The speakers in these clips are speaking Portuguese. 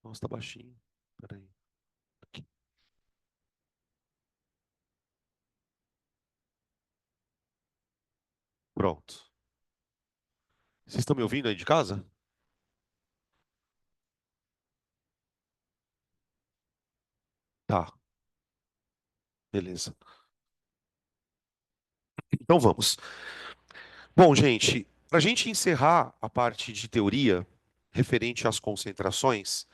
Nossa, tá baixinho. Peraí. Aqui. Pronto. Vocês estão me ouvindo aí de casa? Tá, beleza. Então vamos. Bom, gente, para a gente encerrar a parte de teoria referente às concentrações,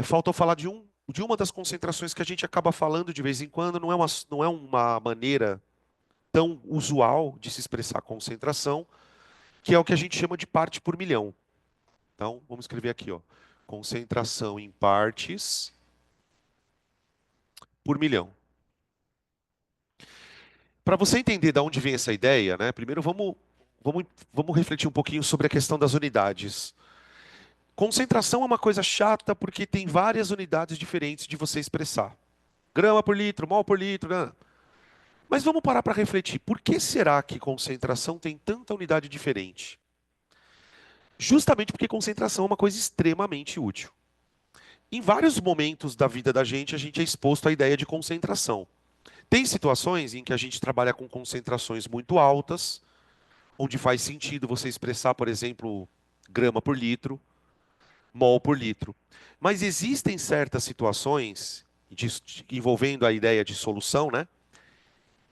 falta eu falar de uma das concentrações que a gente acaba falando de vez em quando, não é uma maneira tão usual de se expressar concentração, que é o que a gente chama de parte por milhão. Então, vamos escrever aqui, ó. Concentração em partes por milhão. Para você entender de onde vem essa ideia, né? Primeiro vamos, vamos refletir um pouquinho sobre a questão das unidades. Concentração é uma coisa chata porque tem várias unidades diferentes de você expressar. Grama por litro, mol por litro, né? Mas vamos parar para refletir. Por que será que concentração tem tanta unidade diferente? Justamente porque concentração é uma coisa extremamente útil. Em vários momentos da vida da gente, a gente é exposto à ideia de concentração. Tem situações em que a gente trabalha com concentrações muito altas, onde faz sentido você expressar, por exemplo, grama por litro, mol por litro. Mas existem certas situações envolvendo a ideia de solução, né,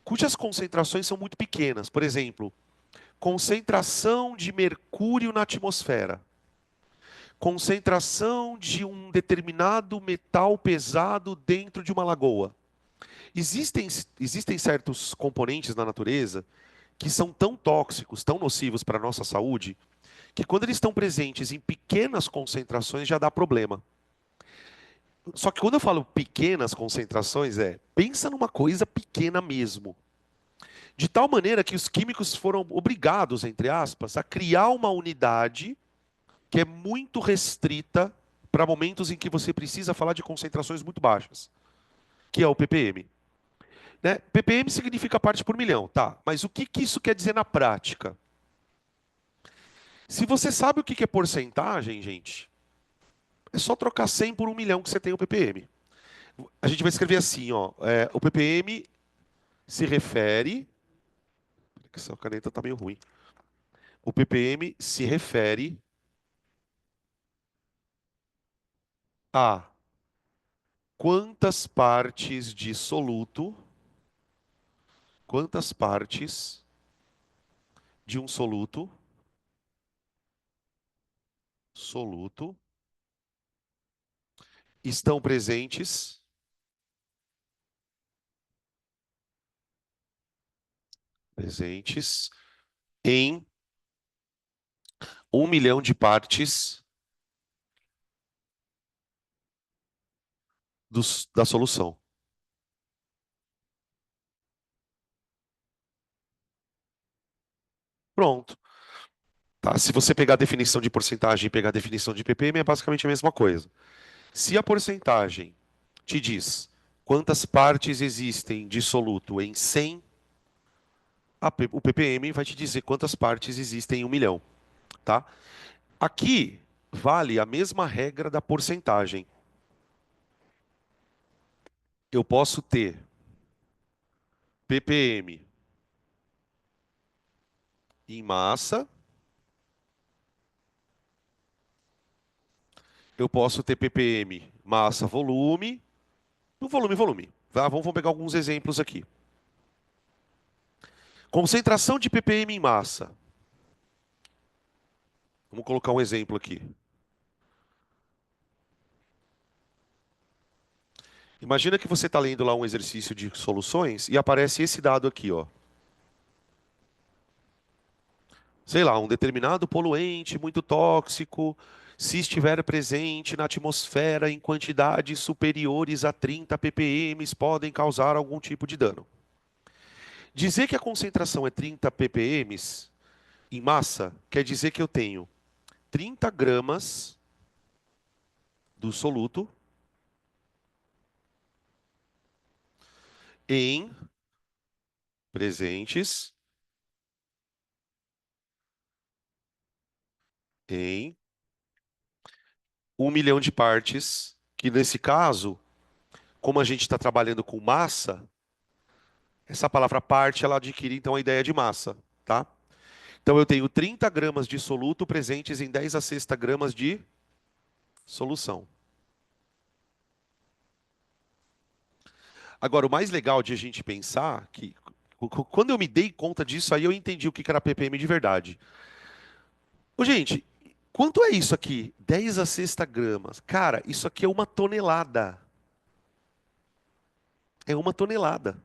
cujas concentrações são muito pequenas. Por exemplo, concentração de mercúrio na atmosfera, concentração de um determinado metal pesado dentro de uma lagoa. Existem certos componentes na natureza que são tão tóxicos, tão nocivos para a nossa saúde, que quando eles estão presentes em pequenas concentrações já dá problema. Só que quando eu falo pequenas concentrações, pensa numa coisa pequena mesmo. De tal maneira que os químicos foram obrigados, entre aspas, a criar uma unidade que é muito restrita para momentos em que você precisa falar de concentrações muito baixas, que é o ppm. Né? ppm significa parte por milhão, tá? Mas o que isso quer dizer na prática? Se você sabe o que é porcentagem, gente, é só trocar 100 por 1 milhão que você tem o ppm. A gente vai escrever assim, ó, o ppm se refere, essa caneta está meio ruim. O ppm se refere a quantas partes de soluto, quantas partes de um soluto estão presentes em 1 milhão de partes da solução. Pronto. Tá? Se você pegar a definição de porcentagem e pegar a definição de ppm, é basicamente a mesma coisa. Se a porcentagem te diz quantas partes existem de soluto em 100, o ppm vai te dizer quantas partes existem em 1 milhão. Tá? Aqui vale a mesma regra da porcentagem. Eu posso ter ppm em massa, eu posso ter ppm massa volume, no volume, volume. Tá? Vamos pegar alguns exemplos aqui. Concentração de ppm em massa. Vamos colocar um exemplo aqui. Imagina que você está lendo lá um exercício de soluções e aparece esse dado aqui, ó. Sei lá, um determinado poluente muito tóxico, se estiver presente na atmosfera em quantidades superiores a 30 ppm, podem causar algum tipo de dano. Dizer que a concentração é 30 ppm em massa quer dizer que eu tenho 30 gramas do soluto em presentes em 1 milhão de partes, que nesse caso, como a gente está trabalhando com massa, essa palavra parte, ela adquire então a ideia de massa, tá? Então eu tenho 30 gramas de soluto presentes em 10 a sexta gramas de solução. Agora, o mais legal de a gente pensar que quando eu me dei conta disso, aí eu entendi o que era ppm de verdade. Ô, gente, quanto é isso aqui? 10 a sexta gramas. Cara, isso aqui é uma tonelada. É uma tonelada.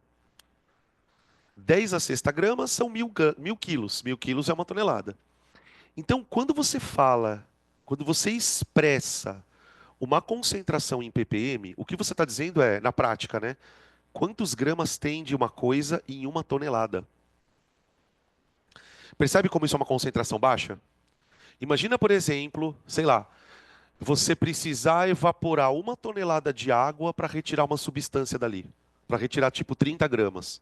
10 a sexta gramas são 1.000 quilos. 1.000 quilos é uma tonelada. Então, quando você fala, quando você expressa uma concentração em ppm, o que você está dizendo é, na prática, né? Quantos gramas tem de uma coisa em uma tonelada? Percebe como isso é uma concentração baixa? Imagina, por exemplo, sei lá, você precisar evaporar 1 tonelada de água para retirar uma substância dali, para retirar tipo 30 gramas.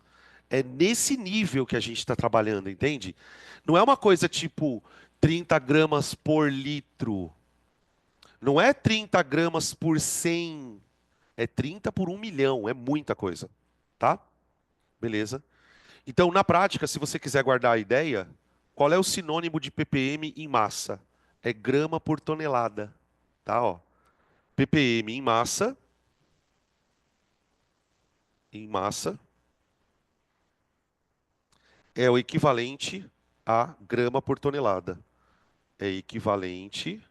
É nesse nível que a gente está trabalhando, entende? Não é uma coisa tipo 30 gramas por litro. Não é 30 gramas por 100. É 30 por 1 milhão. É muita coisa. Tá? Beleza. Então, na prática, se você quiser guardar a ideia, qual é o sinônimo de ppm em massa? É grama por tonelada. Tá? Ó. ppm em massa, é o equivalente a grama por tonelada. É equivalente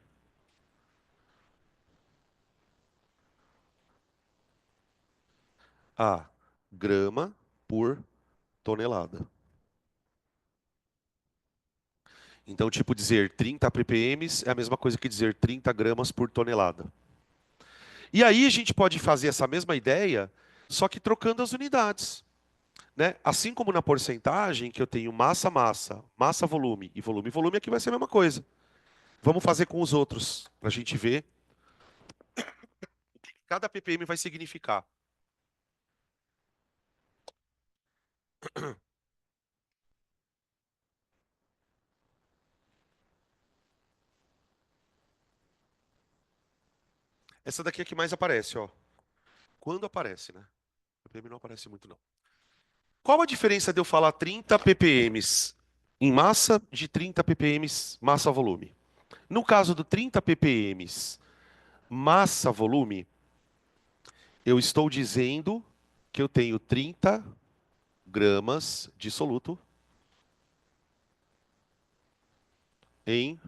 a grama por tonelada. Então, tipo, dizer 30 ppm é a mesma coisa que dizer 30 gramas por tonelada. E aí a gente pode fazer essa mesma ideia, só que trocando as unidades, né? Assim como na porcentagem, que eu tenho massa-massa, massa-volume e volume-volume, aqui vai ser a mesma coisa. Vamos fazer com os outros, para a gente ver o que cada ppm vai significar. Essa daqui é a que mais aparece, ó. Quando aparece, né? ppm não aparece muito, não. Qual a diferença de eu falar 30 ppm em massa de 30 ppm massa-volume? No caso do 30 ppm massa-volume, eu estou dizendo que eu tenho 30 gramas de soluto em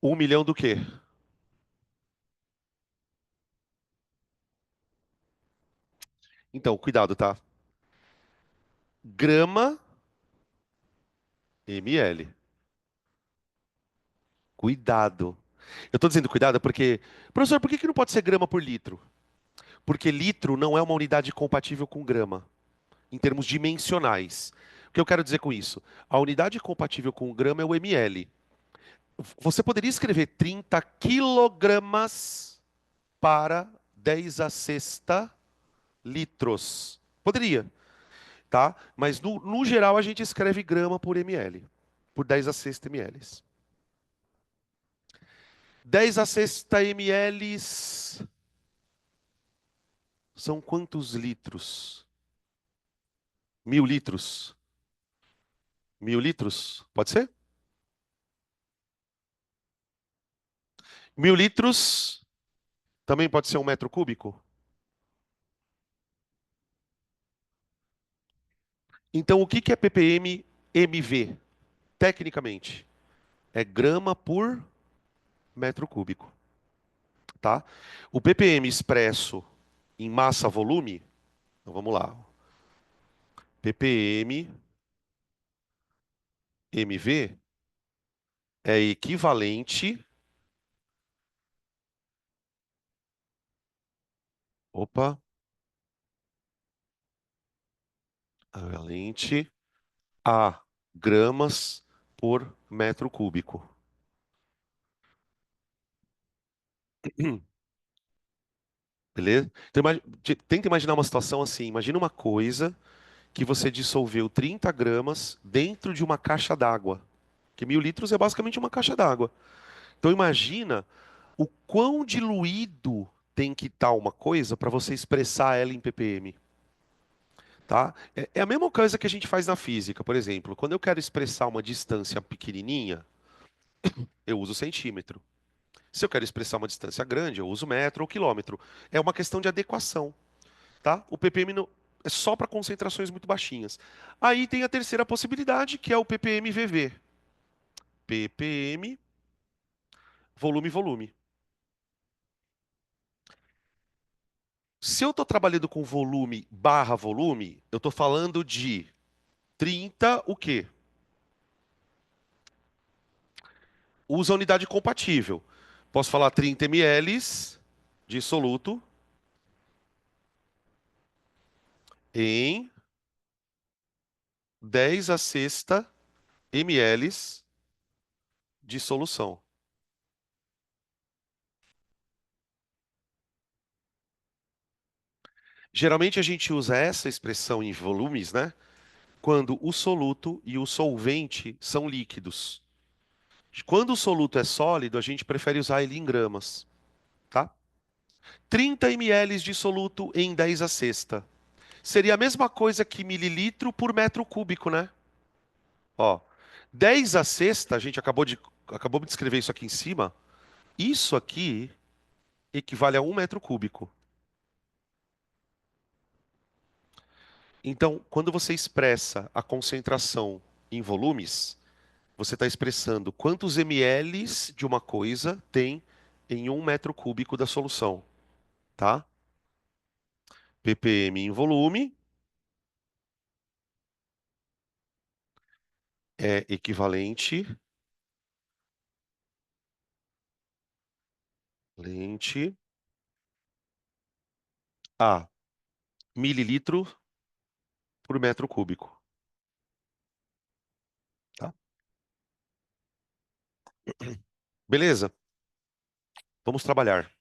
1 milhão do quê? Então, cuidado, tá? Grama ml. Cuidado. Eu estou dizendo cuidado porque, professor, por que que não pode ser grama por litro? Porque litro não é uma unidade compatível com grama, em termos dimensionais. O que eu quero dizer com isso? A unidade compatível com grama é o ml. Você poderia escrever 30 quilogramas para 10 a sexta litros. Poderia, tá? Mas no geral a gente escreve grama por ml, por 10 a sexta ml. 10 a sexta ml são quantos litros? 1.000 litros. 1.000 litros? Pode ser? 1.000 litros também pode ser um metro cúbico? Então o que que é ppm MV? Tecnicamente, é grama por metro cúbico, tá? O ppm expresso em massa-volume, então vamos lá. ppm MV é equivalente, opa, equivalente a gramas por metro cúbico. Beleza? Então, tenta imaginar uma situação assim. Imagina uma coisa que você dissolveu 30 gramas dentro de uma caixa d'água. Que 1.000 litros é basicamente uma caixa d'água. Então imagina O quão diluído tem que estar uma coisa para você expressar ela em ppm, tá? É a mesma coisa que a gente faz na física, por exemplo. Quando eu quero expressar uma distância pequenininha, eu uso centímetro. Se eu quero expressar uma distância grande, eu uso metro ou quilômetro. É uma questão de adequação, tá? O ppm é só para concentrações muito baixinhas. Aí tem a terceira possibilidade, que é o ppm-VV. ppm, volume-volume. Se eu estou trabalhando com volume barra volume, eu estou falando de 30 o quê? Usa a unidade compatível. Posso falar 30 ml de soluto em 10 a sexta ml de solução. Geralmente a gente usa essa expressão em volumes, né? Quando o soluto e o solvente são líquidos. Quando o soluto é sólido, a gente prefere usar ele em gramas, tá? 30 ml de soluto em 10 a sexta. Seria a mesma coisa que mililitro por metro cúbico, né? Ó, 10 a sexta, a gente acabou de escrever isso aqui em cima. Isso aqui equivale a 1 metro cúbico. Então, quando você expressa a concentração em volumes, você está expressando quantos ml de uma coisa tem em 1 metro cúbico da solução, tá? ppm em volume é equivalente lente a mililitro por metro cúbico, tá? Beleza? Vamos trabalhar.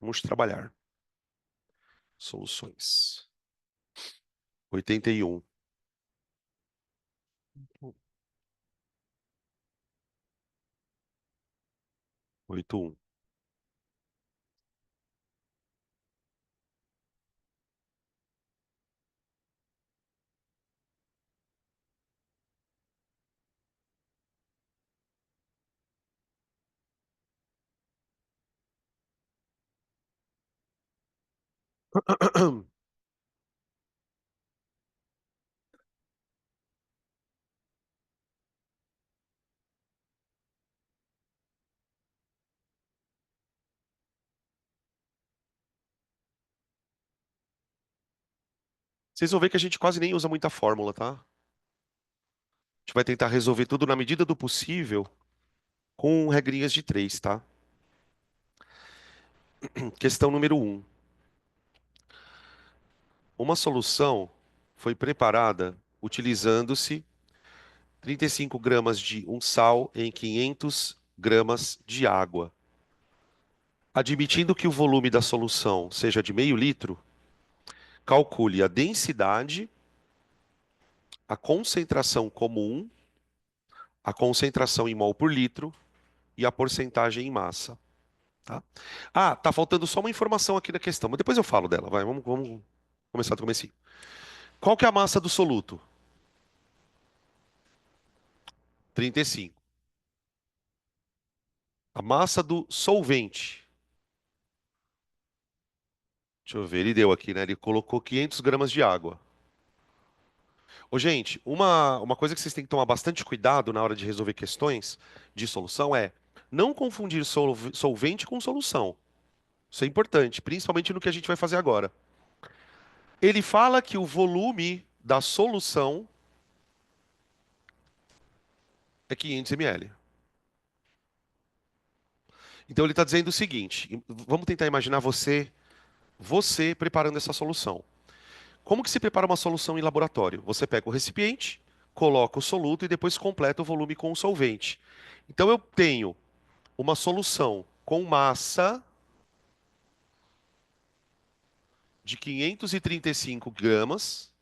Vamos trabalhar. Soluções. 81. 81. Vocês vão ver que a gente quase nem usa muita fórmula, tá? A gente vai tentar resolver tudo na medida do possível com regrinhas de três, tá? Questão número um. Uma solução foi preparada utilizando-se 35 gramas de um sal em 500 gramas de água. Admitindo que o volume da solução seja de meio litro, calcule a densidade, a concentração comum, a concentração em mol por litro e a porcentagem em massa. Tá? Ah, tá faltando só uma informação aqui na questão, mas depois eu falo dela. Vai, vamos começar do comecinho. Qual que é a massa do soluto? 35. A massa do solvente. Deixa eu ver, ele deu aqui, né? Ele colocou 500 gramas de água. Ô, gente, uma coisa que vocês têm que tomar bastante cuidado na hora de resolver questões de solução é não confundir solvente com solução. Isso é importante, principalmente no que a gente vai fazer agora. Ele fala que o volume da solução é 500 ml. Então ele está dizendo o seguinte: vamos tentar imaginar você preparando essa solução. Como que se prepara uma solução em laboratório? Você pega o recipiente, coloca o soluto e depois completa o volume com o solvente. Então eu tenho uma solução com massa de 535 gramas,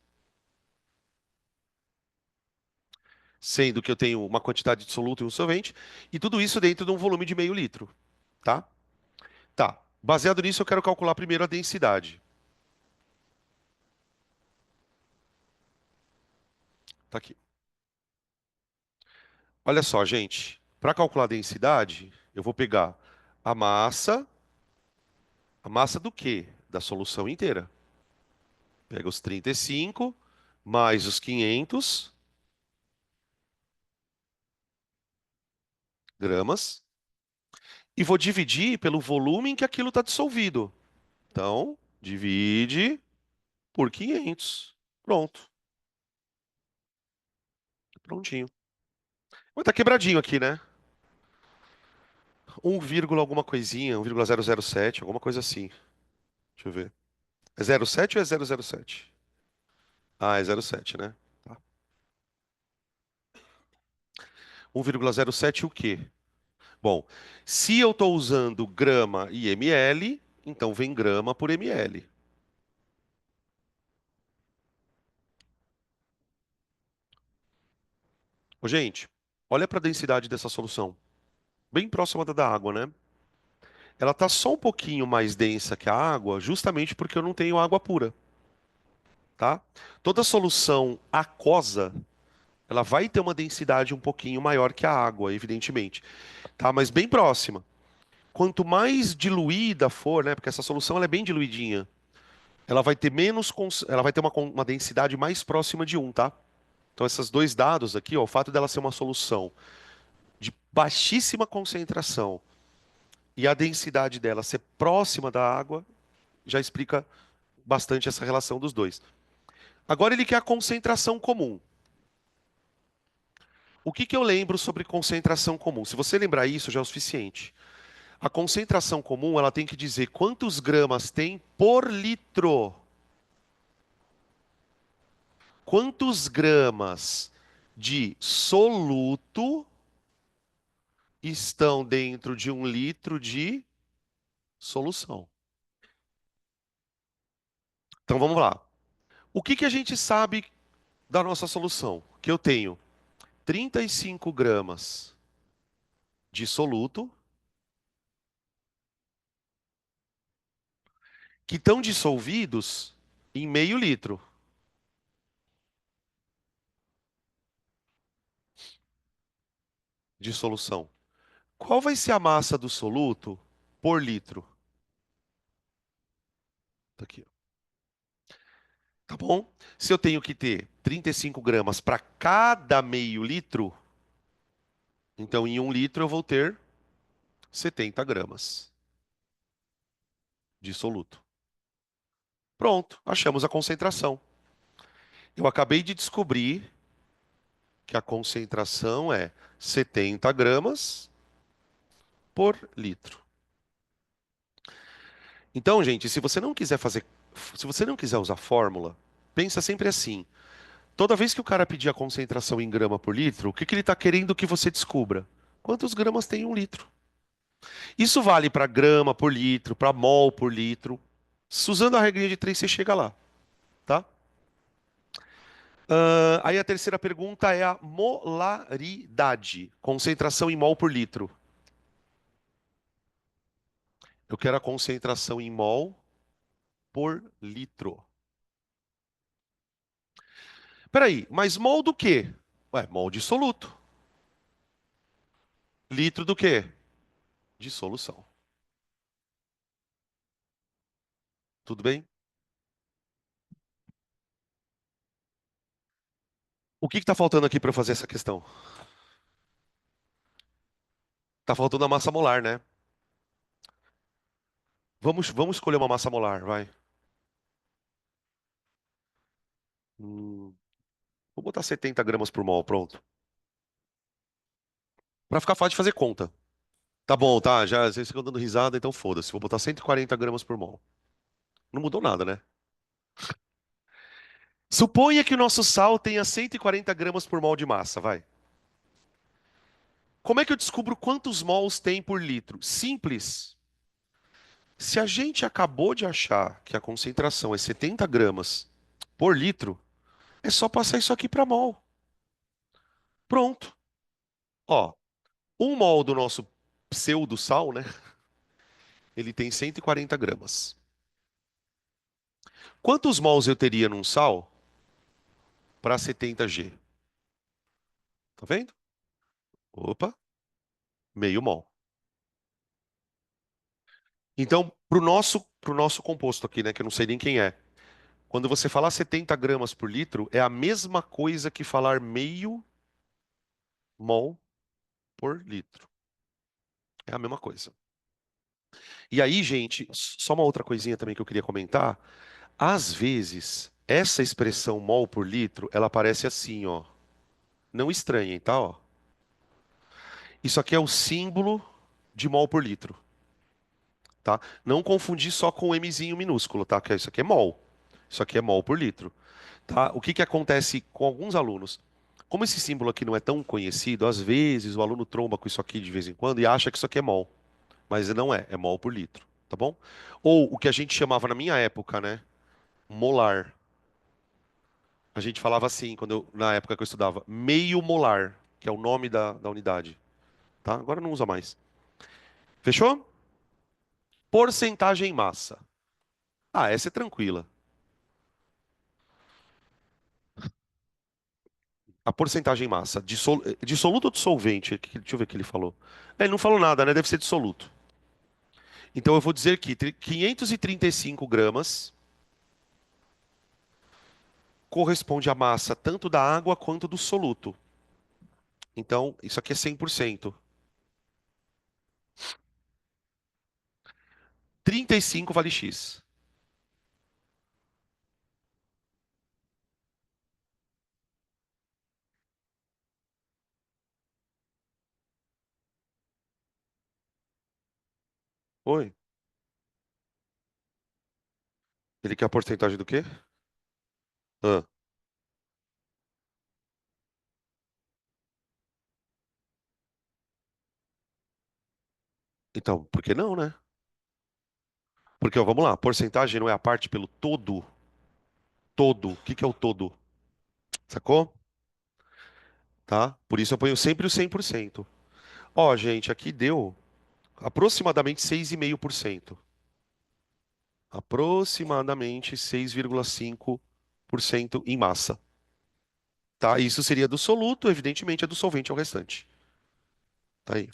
sendo que eu tenho uma quantidade de soluto e um solvente, e tudo isso dentro de um volume de meio litro, tá? Tá. Baseado nisso, eu quero calcular primeiro a densidade. Tá aqui. Olha só, gente. Para calcular a densidade, eu vou pegar a massa do quê? Da solução inteira. Pega os 35 mais os 500 gramas e vou dividir pelo volume em que aquilo está dissolvido. Então, divide por 500. Pronto. Prontinho. Mas tá quebradinho aqui, né? 1, alguma coisinha, 1,007, alguma coisa assim. Deixa eu ver. É 07 ou é 007? Ah, é 07, né? Tá. 1,07 o quê? Bom, se eu estou usando grama e ml, então vem grama por ml. Ô, gente, olha para a densidade dessa solução. Bem próxima da água, né? Ela está só um pouquinho mais densa que a água, justamente porque eu não tenho água pura, tá? Toda solução aquosa, ela vai ter uma densidade um pouquinho maior que a água, evidentemente, tá? Mas bem próxima. Quanto mais diluída for, né? Porque essa solução ela é bem diluidinha, ela vai ter ela vai ter uma densidade mais próxima de um, tá? Então, esses dois dados aqui, ó, o fato dela ser uma solução de baixíssima concentração e a densidade dela ser próxima da água, já explica bastante essa relação dos dois. Agora ele quer a concentração comum. O que que eu lembro sobre concentração comum? Se você lembrar isso, já é o suficiente. A concentração comum, ela tem que dizer quantos gramas tem por litro. Quantos gramas de soluto estão dentro de 1 litro de solução? Então vamos lá. O que que a gente sabe da nossa solução? Que eu tenho 35 gramas de soluto que estão dissolvidos em meio litro de solução. Qual vai ser a massa do soluto por litro? Tá aqui, ó. Tá bom? Se eu tenho que ter 35 gramas para cada meio litro, então em 1 litro eu vou ter 70 gramas de soluto. Pronto, achamos a concentração. Eu acabei de descobrir que a concentração é 70 gramas por litro. Então, gente, se você não quiser usar fórmula, pensa sempre assim. Toda vez que o cara pedir a concentração em grama por litro, o que que ele está querendo que você descubra? Quantos gramas tem 1 litro? Isso vale para grama por litro, para mol por litro. Usando a regrinha de 3, você chega lá, tá? Aí a terceira pergunta é a molaridade, concentração em mol por litro. Eu quero a concentração em mol por litro. Peraí, mas mol do quê? Ué, mol de soluto. Litro do quê? De solução. Tudo bem? O que está faltando aqui para eu fazer essa questão? Está faltando a massa molar, né? Vamos escolher uma massa molar, vai. Hum, vou botar 70 gramas por mol, pronto. Para ficar fácil de fazer conta. Tá bom, tá, já vocês ficam dando risada, então foda-se. Vou botar 140 gramas por mol. Não mudou nada, né? Suponha que o nosso sal tenha 140 gramas por mol de massa, vai. Como é que eu descubro quantos mols tem por litro? Simples. Se a gente acabou de achar que a concentração é 70 gramas por litro, é só passar isso aqui para mol. Pronto. Ó, um mol do nosso pseudo-sal, né? Ele tem 140 gramas. Quantos mols eu teria num sal para 70 G? Tá vendo? Opa, meio mol. Então, pro nosso composto aqui, né, que eu não sei nem quem é, quando você falar 70 gramas por litro, é a mesma coisa que falar meio mol por litro. É a mesma coisa. E aí, gente, só uma outra coisinha também que eu queria comentar. Às vezes, essa expressão mol por litro, ela aparece assim, ó. Não estranhem, tá? Ó. Isso aqui é o símbolo de mol por litro, tá? Não confundir só com o mzinho minúsculo, tá? Que isso aqui é mol. Isso aqui é mol por litro, tá? O que que acontece com alguns alunos? Como esse símbolo aqui não é tão conhecido, às vezes o aluno tromba com isso aqui de vez em quando e acha que isso aqui é mol, mas não é, é mol por litro, tá bom? Ou o que a gente chamava na minha época, né? Molar. A gente falava assim, na época que eu estudava, meio molar, que é o nome da unidade, tá? Agora não usa mais. Fechou? Porcentagem em massa. Ah, essa é tranquila. A porcentagem em massa, dissoluto ou dissolvente? Deixa eu ver o que ele falou. Ele não falou nada, né? Deve ser dissoluto. Então eu vou dizer que 535 gramas corresponde à massa tanto da água quanto do soluto. Então, isso aqui é 100%. 35 vale X. Oi? Ele quer a porcentagem do quê? Ah, então, por que não, né? Porque, ó, vamos lá, porcentagem não é a parte pelo todo. Todo. O que que é o todo? Sacou? Tá? Por isso eu ponho sempre o 100%. Ó, gente, aqui deu aproximadamente 6,5%. Aproximadamente 6,5% em massa. Tá? Isso seria do soluto, evidentemente é do solvente ao restante. Tá aí.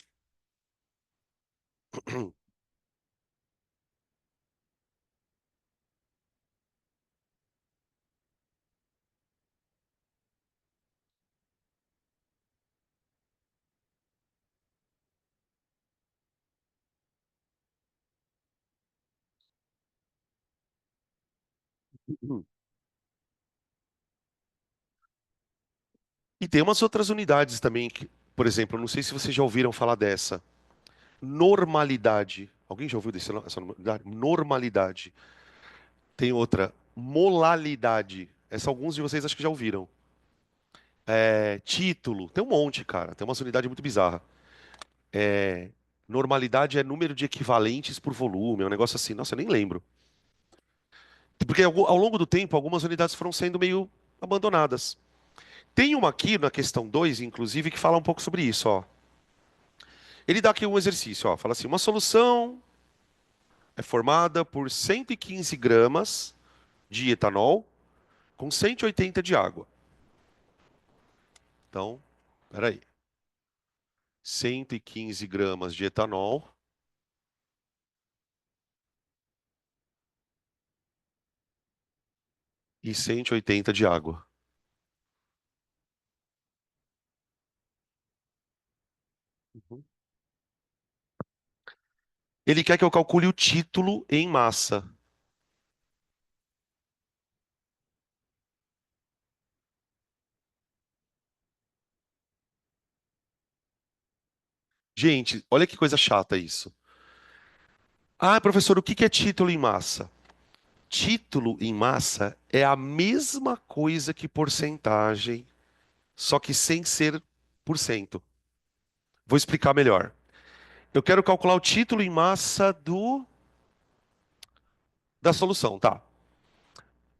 E tem umas outras unidades também, por exemplo, não sei se vocês já ouviram falar dessa. Normalidade. Alguém já ouviu essa unidade? Normalidade. Tem outra, molalidade. Essa alguns de vocês acho que já ouviram. É, título. Tem um monte, cara. Tem uma unidade muito bizarra. É, normalidade é número de equivalentes por volume. É um negócio assim. Nossa, eu nem lembro. Porque ao longo do tempo, algumas unidades foram sendo meio abandonadas. Tem uma aqui na questão 2, inclusive, que fala um pouco sobre isso, ó. Ele dá aqui um exercício, ó. Fala assim: uma solução é formada por 115 gramas de etanol com 180 de água. Então, peraí. 115 gramas de etanol e 180 de água. Uhum. Ele quer que eu calcule o título em massa. Gente, olha que coisa chata isso. Ah, professor, o que que é título em massa? Título em massa é a mesma coisa que porcentagem, só que sem ser por cento. Vou explicar melhor. Eu quero calcular o título em massa da solução, tá?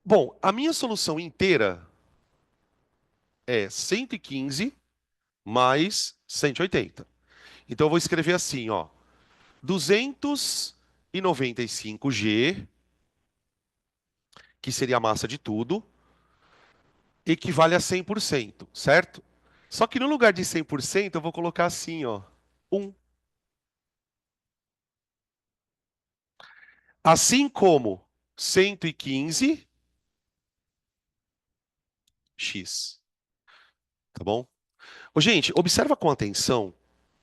Bom, a minha solução inteira é 115 mais 180. Então eu vou escrever assim, ó, 295G, que seria a massa de tudo, equivale a 100%, certo? Só que no lugar de 100%, eu vou colocar assim, ó, 1. Assim como 115x, tá bom? Ô, gente, observa com atenção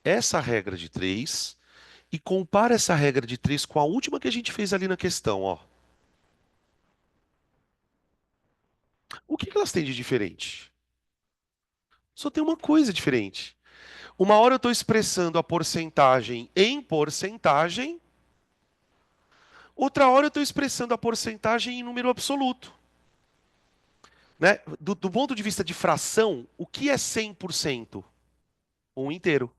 essa regra de 3 e compara essa regra de 3 com a última que a gente fez ali na questão, ó. O que que elas têm de diferente? Só tem uma coisa diferente. Uma hora eu estou expressando a porcentagem em porcentagem, outra hora eu estou expressando a porcentagem em número absoluto. Né? Do ponto de vista de fração, o que é 100%? Um inteiro.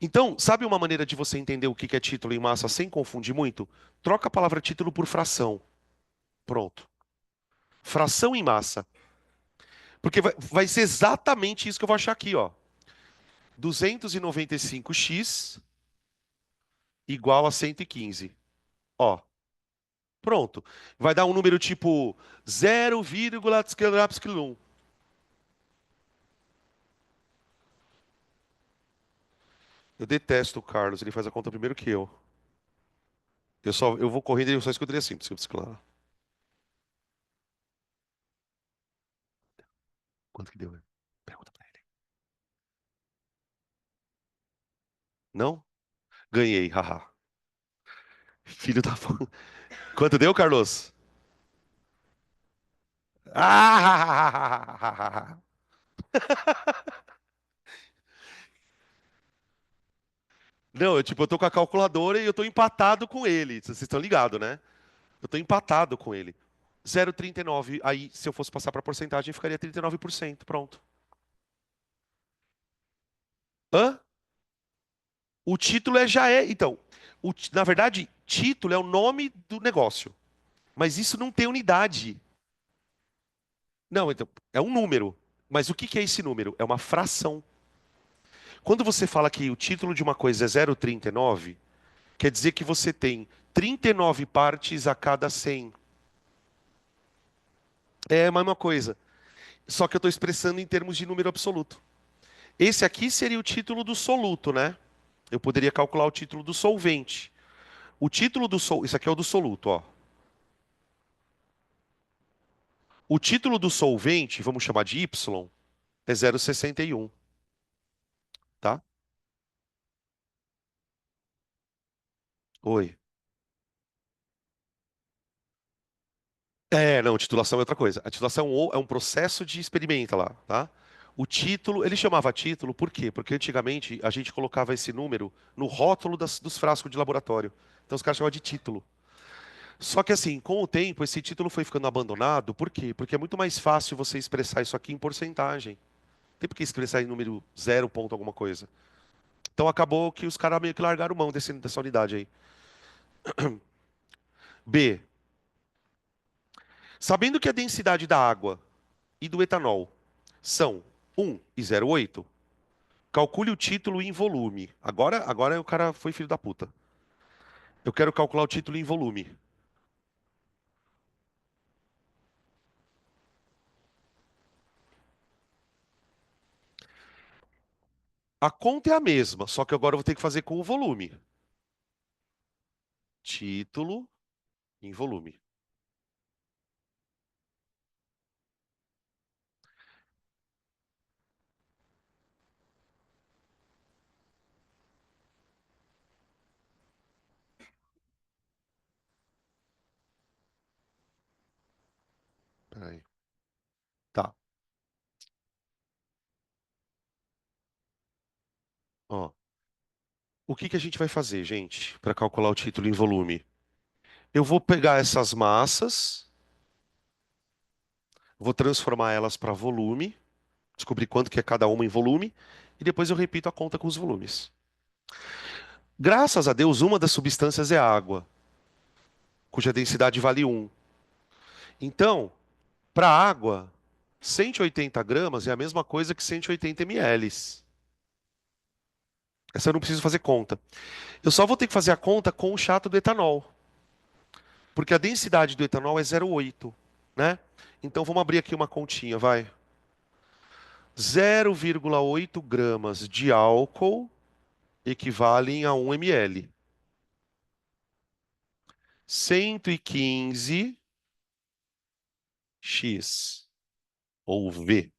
Então, sabe uma maneira de você entender o que é título em massa sem confundir muito? Troca a palavra título por fração. Pronto. Fração em massa. Porque vai ser exatamente isso que eu vou achar aqui, ó. 295x igual a 115. Ó, pronto. Vai dar um número tipo 0,1. Eu detesto o Carlos, ele faz a conta primeiro que eu. Eu vou correndo e eu só escuto ele assim. Claro. Quanto que deu? Né? Pergunta pra ele. Não? Ganhei, haha. Filho da... Quanto deu, Carlos? Ah! Não, eu tô com a calculadora e eu tô empatado com ele. Vocês estão ligados, né? Eu tô empatado com ele. 0,39. Aí, se eu fosse passar para porcentagem, ficaria 39%. Pronto. Hã? O título já é. Então, na verdade, título é o nome do negócio. Mas isso não tem unidade. Não, então, é um número. Mas o que que é esse número? É uma fração. Quando você fala que o título de uma coisa é 0,39, quer dizer que você tem 39 partes a cada 100. É a mesma coisa. Só que eu estou expressando em termos de número absoluto. Esse aqui seria o título do soluto, né? Eu poderia calcular o título do solvente. O título do sol, isso aqui é o do soluto, ó. O título do solvente, vamos chamar de Y, é 0,61, tá? Oi. É, não, titulação é outra coisa. A titulação é um processo de experimenta lá, tá? O título, ele chamava título por quê? Porque antigamente a gente colocava esse número no rótulo dos frascos de laboratório. Então os caras chamavam de título. Só que assim, com o tempo, esse título foi ficando abandonado. Por quê? Porque é muito mais fácil você expressar isso aqui em porcentagem. Tem por que expressar em número zero ponto alguma coisa. Então acabou que os caras meio que largaram mão dessa unidade aí. B. Sabendo que a densidade da água e do etanol são 1,08, calcule o título em volume. Agora o cara foi filho da puta. Eu quero calcular o título em volume. A conta é a mesma, só que agora eu vou ter que fazer com o volume. Título em volume. Peraí. Tá. Ó. O que que a gente vai fazer, gente, para calcular o título em volume? Eu vou pegar essas massas, vou transformar elas para volume, descobrir quanto que é cada uma em volume, e depois eu repito a conta com os volumes. Graças a Deus, uma das substâncias é a água, cuja densidade vale 1. Então, para a água, 180 gramas é a mesma coisa que 180 ml. Essa eu não preciso fazer conta. Eu só vou ter que fazer a conta com o chato do etanol, porque a densidade do etanol é 0,8, né? Então vamos abrir aqui uma continha, vai. 0,8 gramas de álcool equivalem a 1 ml. 115 X ou V.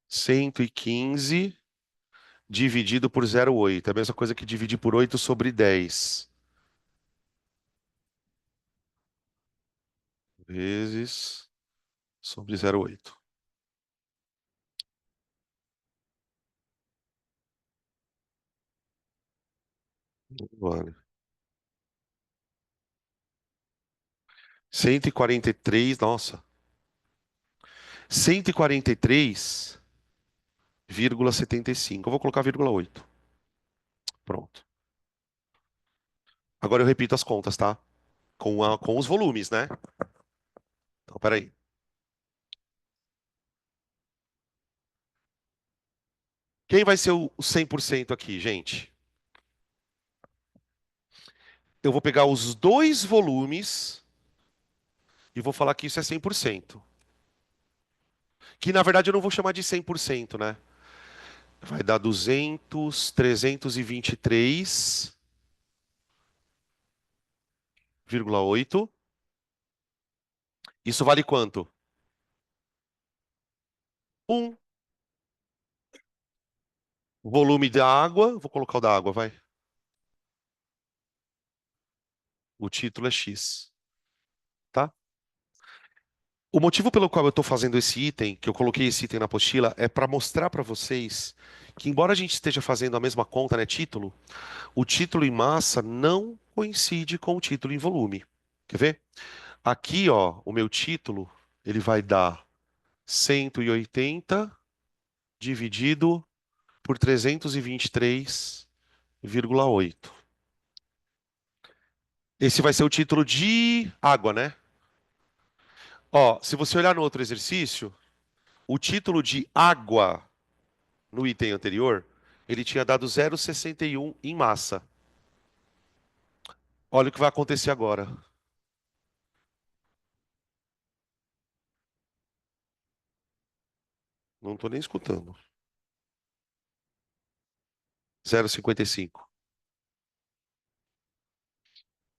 115 dividido por 0,8. É a mesma coisa que dividir por 8 sobre 10. Vezes sobre 0,8. Vale. 143, nossa. 143,75. Eu vou colocar vírgula 8. Pronto. Agora eu repito as contas, tá? Com os volumes, né? Então, peraí. Quem vai ser o 100% aqui, gente? Eu vou pegar os dois volumes e vou falar que isso é 100%. Que na verdade eu não vou chamar de 100%, né? Vai dar 200, 323,8. Isso vale quanto? Um volume da água. Vou colocar o da água, vai. O título é X, tá? O motivo pelo qual eu estou fazendo esse item, que eu coloquei esse item na apostila, é para mostrar para vocês que, embora a gente esteja fazendo a mesma conta, né, título, o título em massa não coincide com o título em volume. Quer ver? Aqui, ó, o meu título, ele vai dar 180 dividido por 323,8. Esse vai ser o título de água, né? Ó, se você olhar no outro exercício, o título de água no item anterior, ele tinha dado 0,61 em massa. Olha o que vai acontecer agora. Não estou nem escutando. 0,55.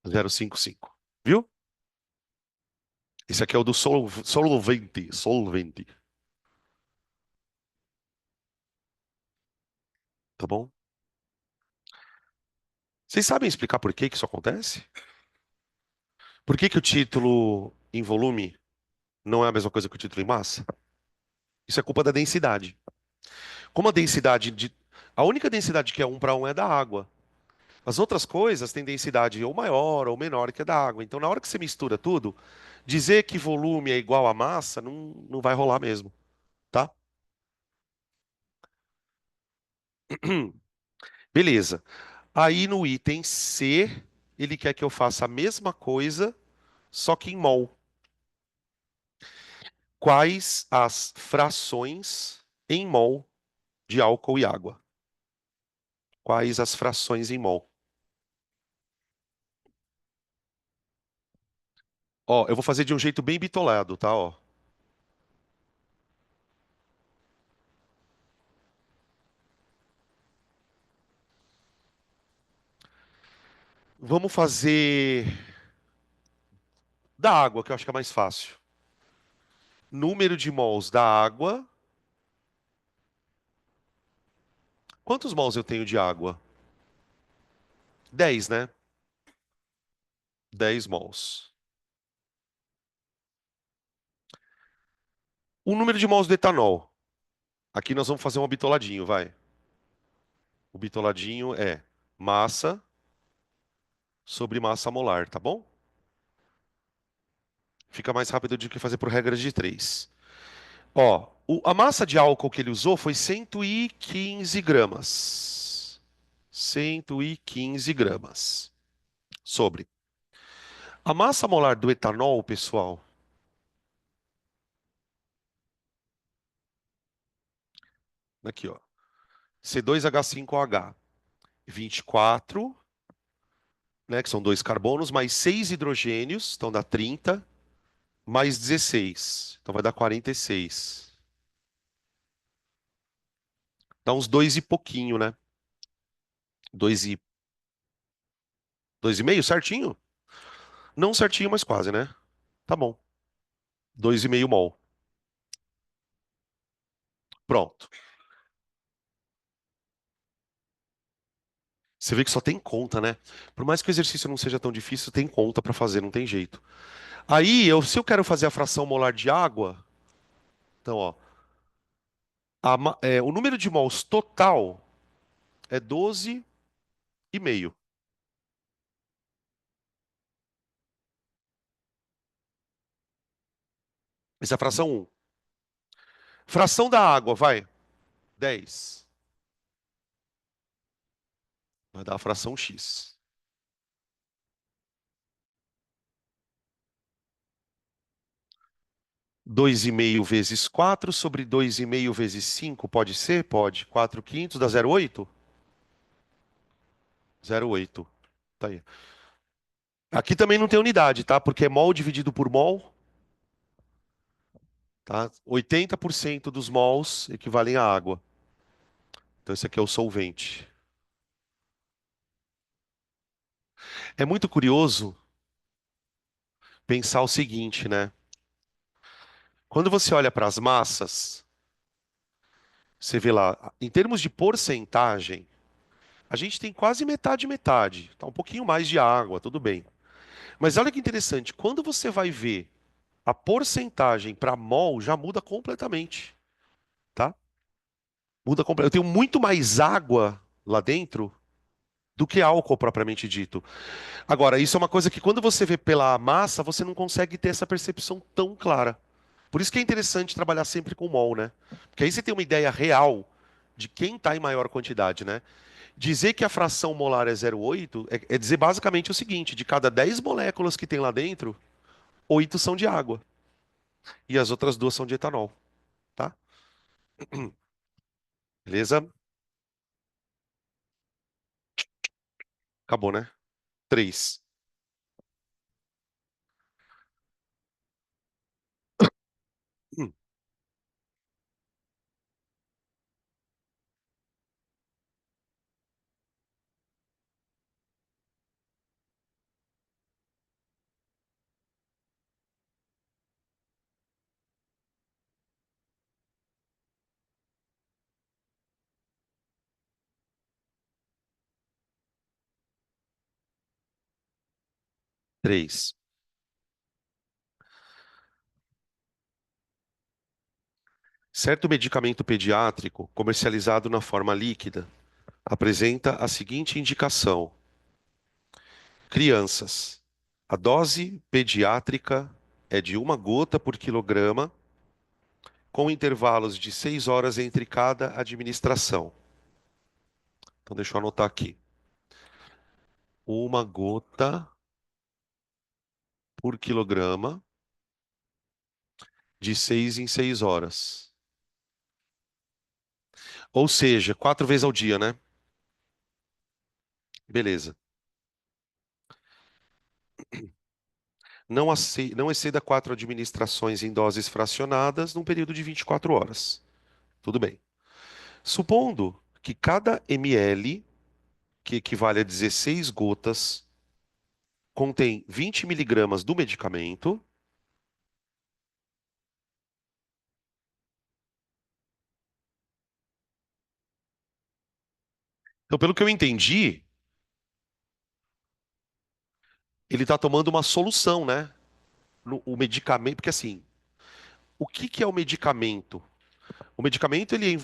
0,55. Viu? Esse aqui é o do solvente. Solvente. Tá bom? Vocês sabem explicar por que que isso acontece? Por que que o título em volume não é a mesma coisa que o título em massa? Isso é culpa da densidade. Como a densidade de. A única densidade que é 1 para 1 é da água. As outras coisas têm densidade ou maior ou menor que a da água. Então, na hora que você mistura tudo, dizer que volume é igual a massa não vai rolar mesmo, tá? Beleza. Aí no item C, ele quer que eu faça a mesma coisa, só que em mol. Quais as frações em mol de álcool e água? Quais as frações em mol? Ó, eu vou fazer de um jeito bem bitolado, tá? Ó. Vamos fazer da água, que eu acho que é mais fácil. Número de mols da água. Quantos mols eu tenho de água? 10, né? 10 mols. O número de mols do etanol. Aqui nós vamos fazer um bitoladinho, vai. O bitoladinho é massa sobre massa molar, tá bom? Fica mais rápido do que fazer por regra de 3. Ó, a massa de álcool que ele usou foi 115 gramas. 115 gramas. Sobre. A massa molar do etanol, pessoal, aqui, ó, C2H5OH, 24, né, que são dois carbonos, mais 6 hidrogênios, então dá 30, mais 16, então vai dar 46. Dá uns dois e pouquinho, né? Dois e, dois e meio, certinho? Não certinho, mas quase, né? Tá bom. Dois e meio mol. Pronto. Você vê que só tem conta, né? Por mais que o exercício não seja tão difícil, tem conta para fazer, não tem jeito. Aí, se eu quero fazer a fração molar de água, então, ó, o número de mols total é 12,5. Essa é a fração um. Fração da água, vai. 10. Vai dar a fração X. 2,5 vezes 4 sobre 2,5 vezes 5 pode ser? Pode. 4 quintos dá 0,8? 0,8. Tá aí. Aqui também não tem unidade, tá? Porque é mol dividido por mol, tá? 80% dos mols equivalem à água. Então esse aqui é o solvente. É muito curioso pensar o seguinte, né? Quando você olha para as massas, você vê lá, em termos de porcentagem, a gente tem quase metade metade. Tá um pouquinho mais de água, tudo bem. Mas olha que interessante, quando você vai ver a porcentagem para mol, já muda completamente, tá? Muda completamente. Eu tenho muito mais água lá dentro do que álcool propriamente dito. Agora, isso é uma coisa que quando você vê pela massa, você não consegue ter essa percepção tão clara. Por isso que é interessante trabalhar sempre com mol, né? Porque aí você tem uma ideia real de quem está em maior quantidade, né? Dizer que a fração molar é 0,8 é dizer basicamente o seguinte: de cada 10 moléculas que tem lá dentro, 8 são de água e as outras duas são de etanol, tá? Beleza? Acabou, né? 3. 3. Certo medicamento pediátrico comercializado na forma líquida apresenta a seguinte indicação: crianças. A dose pediátrica é de uma gota por quilograma, com intervalos de 6 horas entre cada administração. Então, deixa eu anotar aqui. Uma gota por quilograma, de 6 em 6 horas. Ou seja, 4 vezes ao dia, né? Beleza. Não exceda 4 administrações em doses fracionadas num período de 24 horas. Tudo bem. Supondo que cada ml, que equivale a 16 gotas, contém 20 miligramas do medicamento. Então, pelo que eu entendi, ele está tomando uma solução, né? O medicamento, porque assim, o que que é o medicamento? O medicamento ele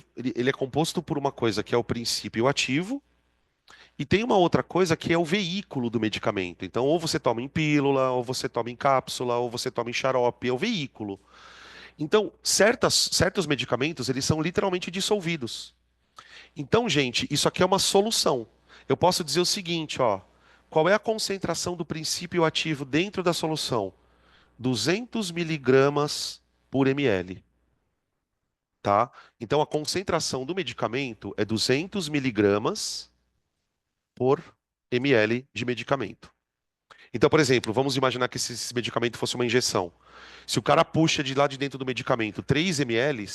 é composto por uma coisa que é o princípio ativo e tem uma outra coisa que é o veículo do medicamento. Então, ou você toma em pílula, ou você toma em cápsula, ou você toma em xarope, é o veículo. Então, certos medicamentos, eles são literalmente dissolvidos. Então, gente, isso aqui é uma solução. Eu posso dizer o seguinte, ó, qual é a concentração do princípio ativo dentro da solução? 200 miligramas por ml, tá? Então a concentração do medicamento é 200 miligramas por ml de medicamento. Então, por exemplo, vamos imaginar que esse medicamento fosse uma injeção. Se o cara puxa de lá de dentro do medicamento 3 ml,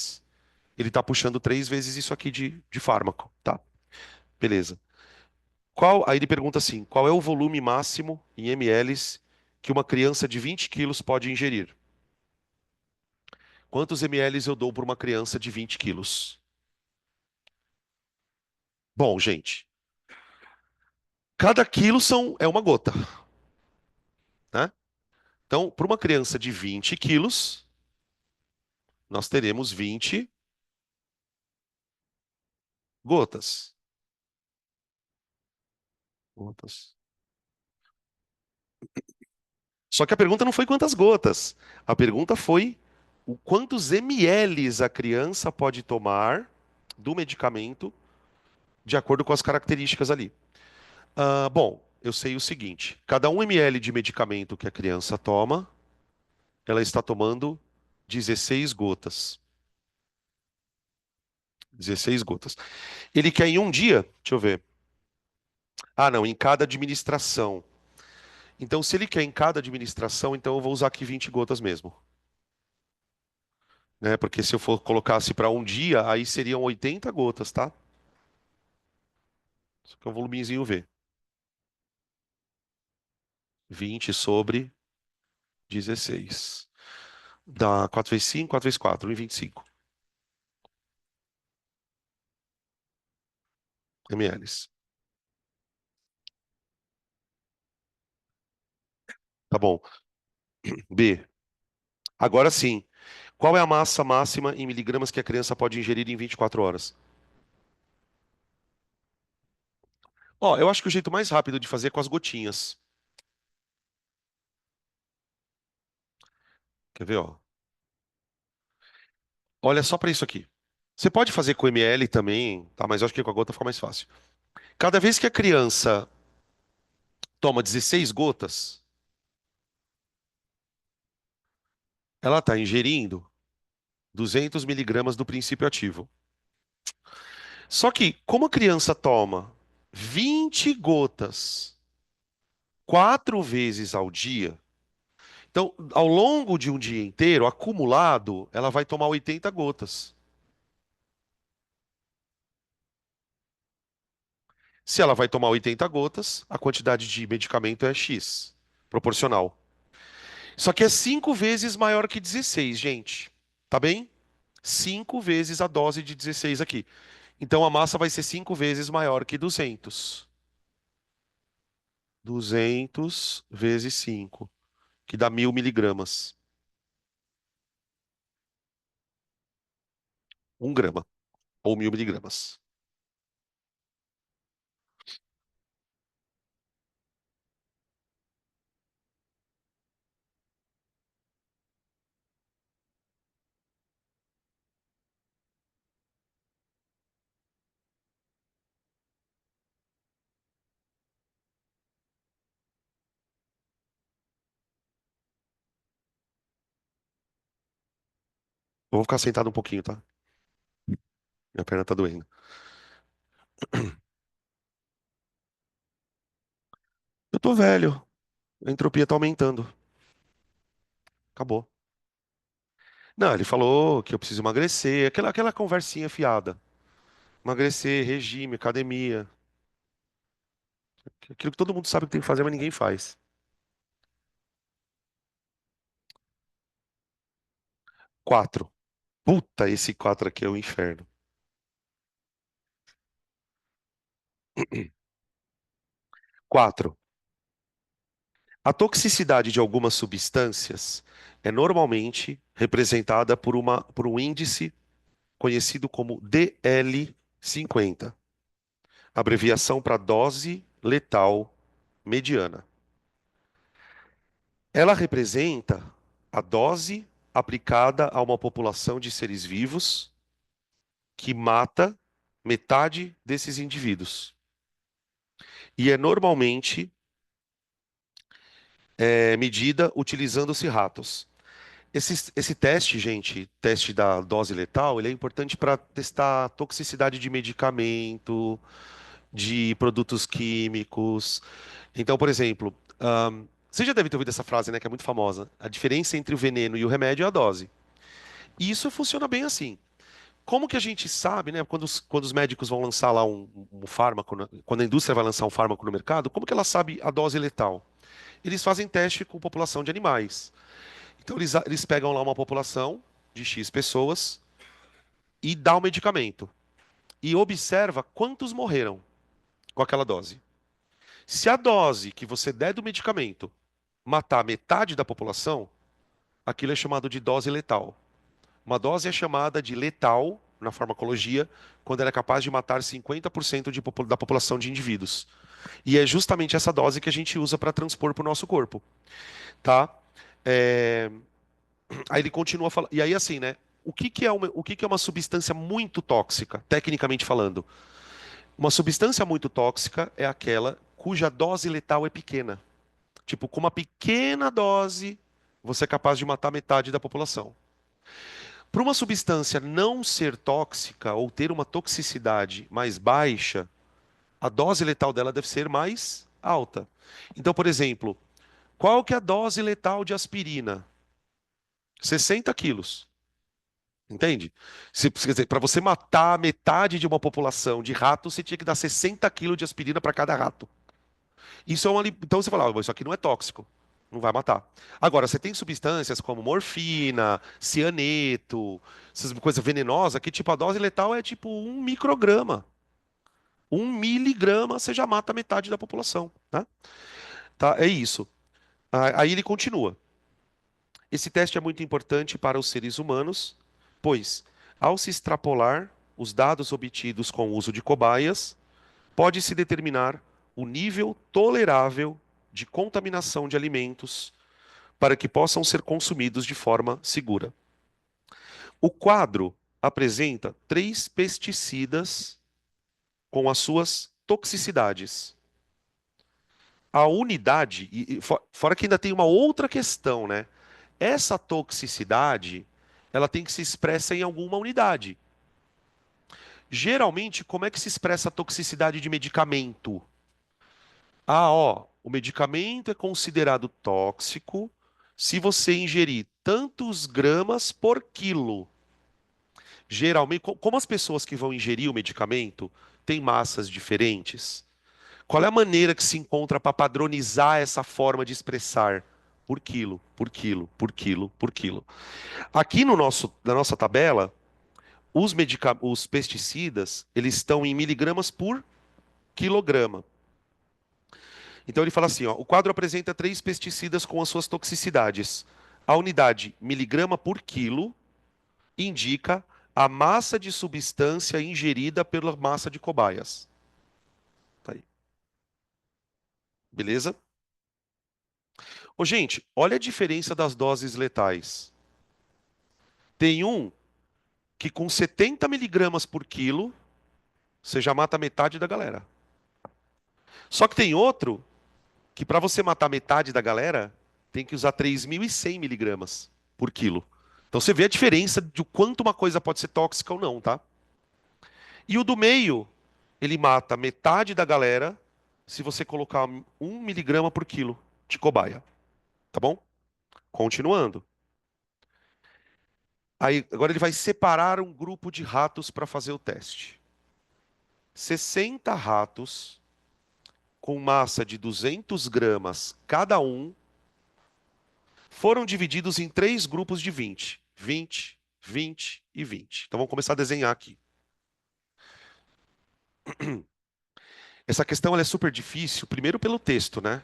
ele está puxando 3 vezes isso aqui de fármaco, tá? Beleza. Aí ele pergunta assim: qual é o volume máximo em ml que uma criança de 20 quilos pode ingerir? Quantos ml eu dou para uma criança de 20 quilos? Bom, gente, cada quilo é uma gota, né? Então, para uma criança de 20 quilos, nós teremos 20 gotas. Gotas. Só que a pergunta não foi quantas gotas. A pergunta foi o quantos ml a criança pode tomar do medicamento de acordo com as características ali. Bom, eu sei o seguinte: cada 1 ml de medicamento que a criança toma, ela está tomando 16 gotas. 16 gotas. Ele quer em um dia? Deixa eu ver. Ah, não, em cada administração. Então, se ele quer em cada administração, então eu vou usar aqui 20 gotas mesmo. Né? Porque se eu for colocasse para um dia, aí seriam 80 gotas, tá? Isso aqui é um volumezinho V. 20 sobre 16. Dá 4 vezes 5, 4 vezes 4, 1,25 ml. Tá bom. B. Agora sim. Qual é a massa máxima em miligramas que a criança pode ingerir em 24 horas? Ó, eu acho que o jeito mais rápido de fazer é com as gotinhas. Quer ver, ó? Olha só para isso aqui. Você pode fazer com ml também, tá? Mas eu acho que com a gota fica mais fácil. Cada vez que a criança toma 16 gotas, ela está ingerindo 200 miligramas do princípio ativo. Só que, como a criança toma 20 gotas 4 vezes ao dia, então, ao longo de um dia inteiro, acumulado, ela vai tomar 80 gotas. Se ela vai tomar 80 gotas, a quantidade de medicamento é X, proporcional. Só que é 5 vezes maior que 16, gente. Tá bem? 5 vezes a dose de 16 aqui. Então a massa vai ser 5 vezes maior que 200. 200 vezes 5, que dá 1.000 miligramas. 1 grama, ou 1.000 miligramas. Eu vou ficar sentado um pouquinho, tá? Minha perna tá doendo. Eu tô velho. A entropia tá aumentando. Acabou. Não, ele falou que eu preciso emagrecer. Aquela conversinha fiada. Emagrecer, regime, academia. Aquilo que todo mundo sabe que tem que fazer, mas ninguém faz. 4. Puta, esse 4 aqui é o inferno. 4. A toxicidade de algumas substâncias é normalmente representada por um índice conhecido como DL50, abreviação para dose letal mediana. Ela representa a dose aplicada a uma população de seres vivos que mata metade desses indivíduos. E é normalmente medida utilizando-se ratos. Esse teste, gente, teste da dose letal, ele é importante para testar a toxicidade de medicamento, de produtos químicos. Então, por exemplo, você já deve ter ouvido essa frase, né, que é muito famosa. A diferença entre o veneno e o remédio é a dose. E isso funciona bem assim. Como que a gente sabe, né, quando os médicos vão lançar lá um fármaco, quando a indústria vai lançar um fármaco no mercado, como que ela sabe a dose letal? Eles fazem teste com população de animais. Então, eles pegam lá uma população de X pessoas e dá o medicamento. E observa quantos morreram com aquela dose. Se a dose que você der do medicamento matar metade da população, aquilo é chamado de dose letal. Uma dose é chamada de letal na farmacologia quando ela é capaz de matar 50% da população de indivíduos. E é justamente essa dose que a gente usa para transpor para o nosso corpo, tá? É, Aí ele continua falando. E aí, assim, né? O que que é uma substância muito tóxica, tecnicamente falando? Uma substância muito tóxica é aquela cuja dose letal é pequena. Tipo, com uma pequena dose, você é capaz de matar metade da população. Para uma substância não ser tóxica ou ter uma toxicidade mais baixa, a dose letal dela deve ser mais alta. Então, por exemplo, qual que é a dose letal de aspirina? 60 quilos. Entende? Quer dizer, para você matar metade de uma população de ratos, você tinha que dar 60 quilos de aspirina para cada rato. Então você fala, isso aqui não é tóxico, não vai matar. Agora, você tem substâncias como morfina, cianeto, essas coisas venenosas, que tipo, a dose letal é tipo 1 micrograma. 1 miligrama você já mata metade da população, né? Tá? É isso. Aí ele continua. Esse teste é muito importante para os seres humanos, pois, ao se extrapolar os dados obtidos com o uso de cobaias, pode-se determinar o nível tolerável de contaminação de alimentos para que possam ser consumidos de forma segura. O quadro apresenta 3 pesticidas com as suas toxicidades. A unidade, fora que ainda tem uma outra questão, né? Essa toxicidade, ela tem que se expressa em alguma unidade. Geralmente, como é que se expressa a toxicidade de medicamento? O medicamento é considerado tóxico se você ingerir tantos gramas por quilo. Geralmente, como as pessoas que vão ingerir o medicamento têm massas diferentes, qual é a maneira que se encontra para padronizar essa forma de expressar? Por quilo, por quilo, por quilo, por quilo. Aqui na nossa tabela, os pesticidas, eles estão em miligramas por quilograma. Então ele fala assim, ó, o quadro apresenta 3 pesticidas com as suas toxicidades. A unidade miligrama por quilo indica a massa de substância ingerida pela massa de cobaias. Tá aí. Beleza? Ô, gente, olha a diferença das doses letais. Tem um que com 70 miligramas por quilo, você já mata metade da galera. Só que tem outro que para você matar metade da galera, tem que usar 3.100 miligramas por quilo. Então você vê a diferença de quanto uma coisa pode ser tóxica ou não, tá? E o do meio, ele mata metade da galera se você colocar 1 miligrama por quilo de cobaia, tá bom? Continuando. Aí, agora ele vai separar um grupo de ratos para fazer o teste. 60 ratos com massa de 200 gramas cada um foram divididos em 3 grupos de 20. 20, 20 e 20. Então vamos começar a desenhar aqui. Essa questão ela é super difícil, primeiro pelo texto, né?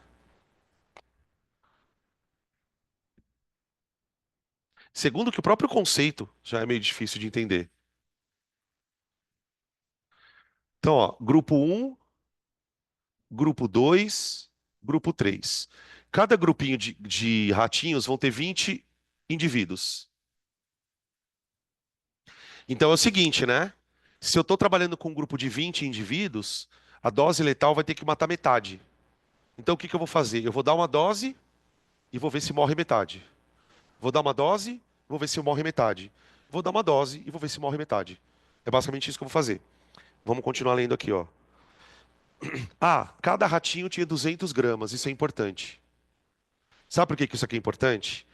Segundo que o próprio conceito já é meio difícil de entender. Então, ó, grupo um, grupo 2, grupo 3. Cada grupinho de ratinhos vão ter 20 indivíduos. Então é o seguinte, né? Se eu estou trabalhando com um grupo de 20 indivíduos, a dose letal vai ter que matar metade. Então o que que eu vou fazer? Eu vou dar uma dose e vou ver se morre metade. Vou dar uma dose, vou ver se morre metade. Vou dar uma dose e vou ver se morre metade. É basicamente isso que eu vou fazer. Vamos continuar lendo aqui, ó. Ah, cada ratinho tinha 200 gramas, isso é importante. Sabe por que que isso aqui é importante?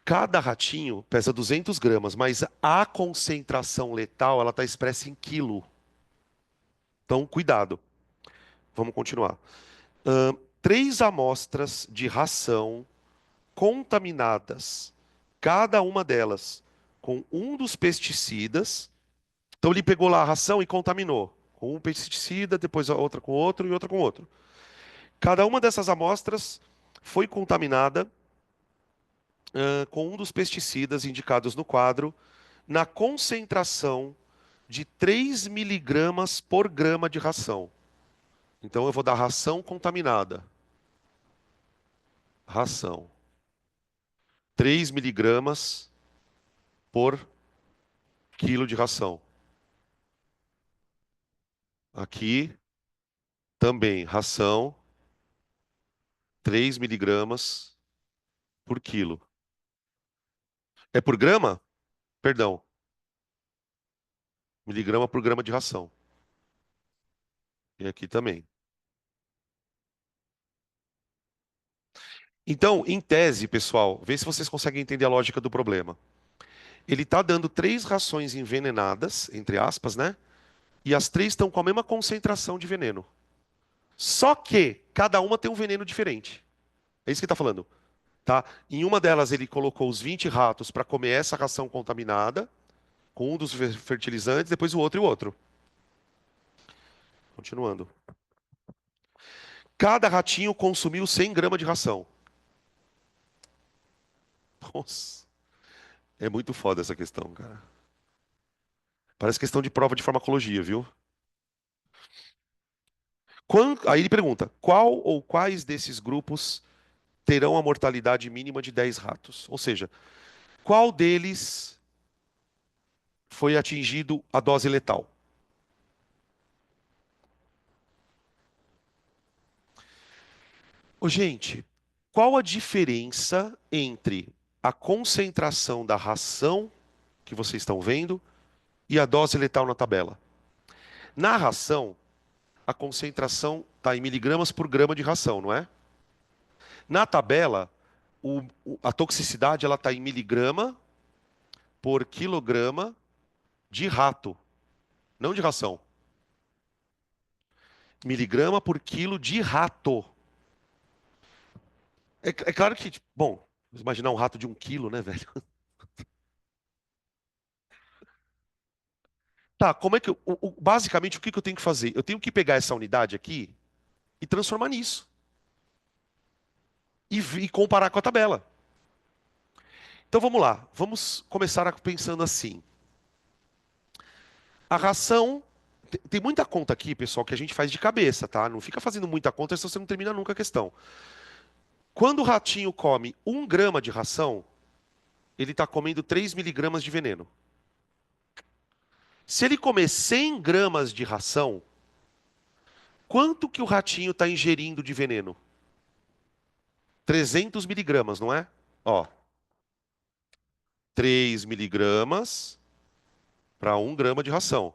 Cada ratinho pesa 200 gramas, mas a concentração letal ela está expressa em quilo. Então, cuidado. Vamos continuar. 3 amostras de ração contaminadas, cada uma delas com um dos pesticidas. Então, ele pegou lá a ração e contaminou. Com um pesticida, depois a outra com outro e outra com outro. Cada uma dessas amostras foi contaminada com um dos pesticidas indicados no quadro, na concentração de 3 miligramas por grama de ração. Então eu vou dar ração contaminada. Ração. 3 miligramas por quilo de ração. Aqui também, ração, 3 miligramas por quilo. É por grama? Perdão, miligrama por grama de ração. E aqui também. Então, em tese, pessoal, vê se vocês conseguem entender a lógica do problema. Ele está dando 3 rações envenenadas, entre aspas, né? E as 3 estão com a mesma concentração de veneno. Só que cada uma tem um veneno diferente. É isso que ele está falando. Tá? Em uma delas, ele colocou os 20 ratos para comer essa ração contaminada, com um dos fertilizantes, depois o outro e o outro. Continuando. Cada ratinho consumiu 100 gramas de ração. Nossa, é muito foda essa questão, cara. Parece questão de prova de farmacologia, viu? Aí ele pergunta: qual ou quais desses grupos terão a mortalidade mínima de 10 ratos? Ou seja, qual deles foi atingido a dose letal? Ô, gente, qual a diferença entre a concentração da ração que vocês estão vendo e a dose letal na tabela? Na ração, a concentração está em miligramas por grama de ração, não é? Na tabela, a toxicidade ela está em miligrama por quilograma de rato, não de ração. Miligrama por quilo de rato. É claro que, tipo, bom, imaginar um rato de 1 quilo, né, velho? Tá, como é que basicamente o que que eu tenho que fazer? Eu tenho que pegar essa unidade aqui e transformar nisso e comparar com a tabela. Então vamos lá, vamos começar pensando assim. A ração tem muita conta aqui, pessoal, que a gente faz de cabeça, tá? Não fica fazendo muita conta, senão você não termina nunca a questão. Quando o ratinho come 1 grama de ração, ele está comendo 3 miligramas de veneno. Se ele comer 100 gramas de ração, quanto que o ratinho está ingerindo de veneno? 300 miligramas, não é? Ó, 3 miligramas para 1 grama de ração.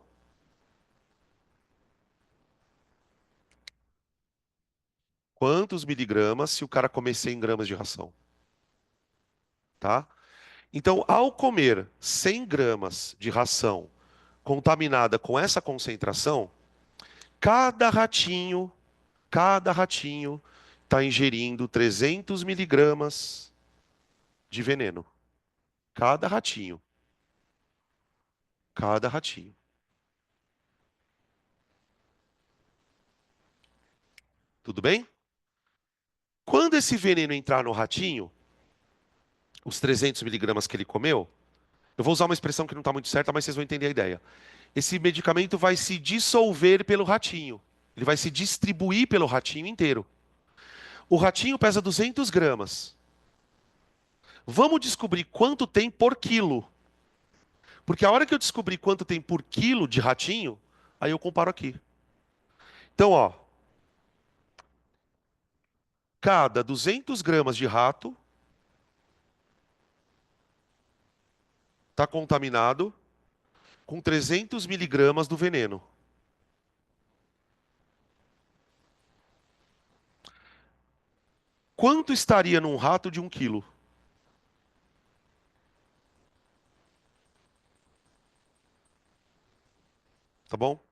Quantos miligramas se o cara comer 100 gramas de ração? Tá? Então, ao comer 100 gramas de ração contaminada com essa concentração, cada ratinho, cada ratinho está ingerindo 300 miligramas de veneno. Cada ratinho. Cada ratinho. Tudo bem? Quando esse veneno entrar no ratinho, os 300 miligramas que ele comeu, eu vou usar uma expressão que não está muito certa, mas vocês vão entender a ideia. Esse medicamento vai se dissolver pelo ratinho. Ele vai se distribuir pelo ratinho inteiro. O ratinho pesa 200 gramas. Vamos descobrir quanto tem por quilo. Porque a hora que eu descobrir quanto tem por quilo de ratinho, aí eu comparo aqui. Então, ó, cada 200 gramas de rato está contaminado com 300 miligramas do veneno. Quanto estaria num rato de 1 quilo? Tá bom?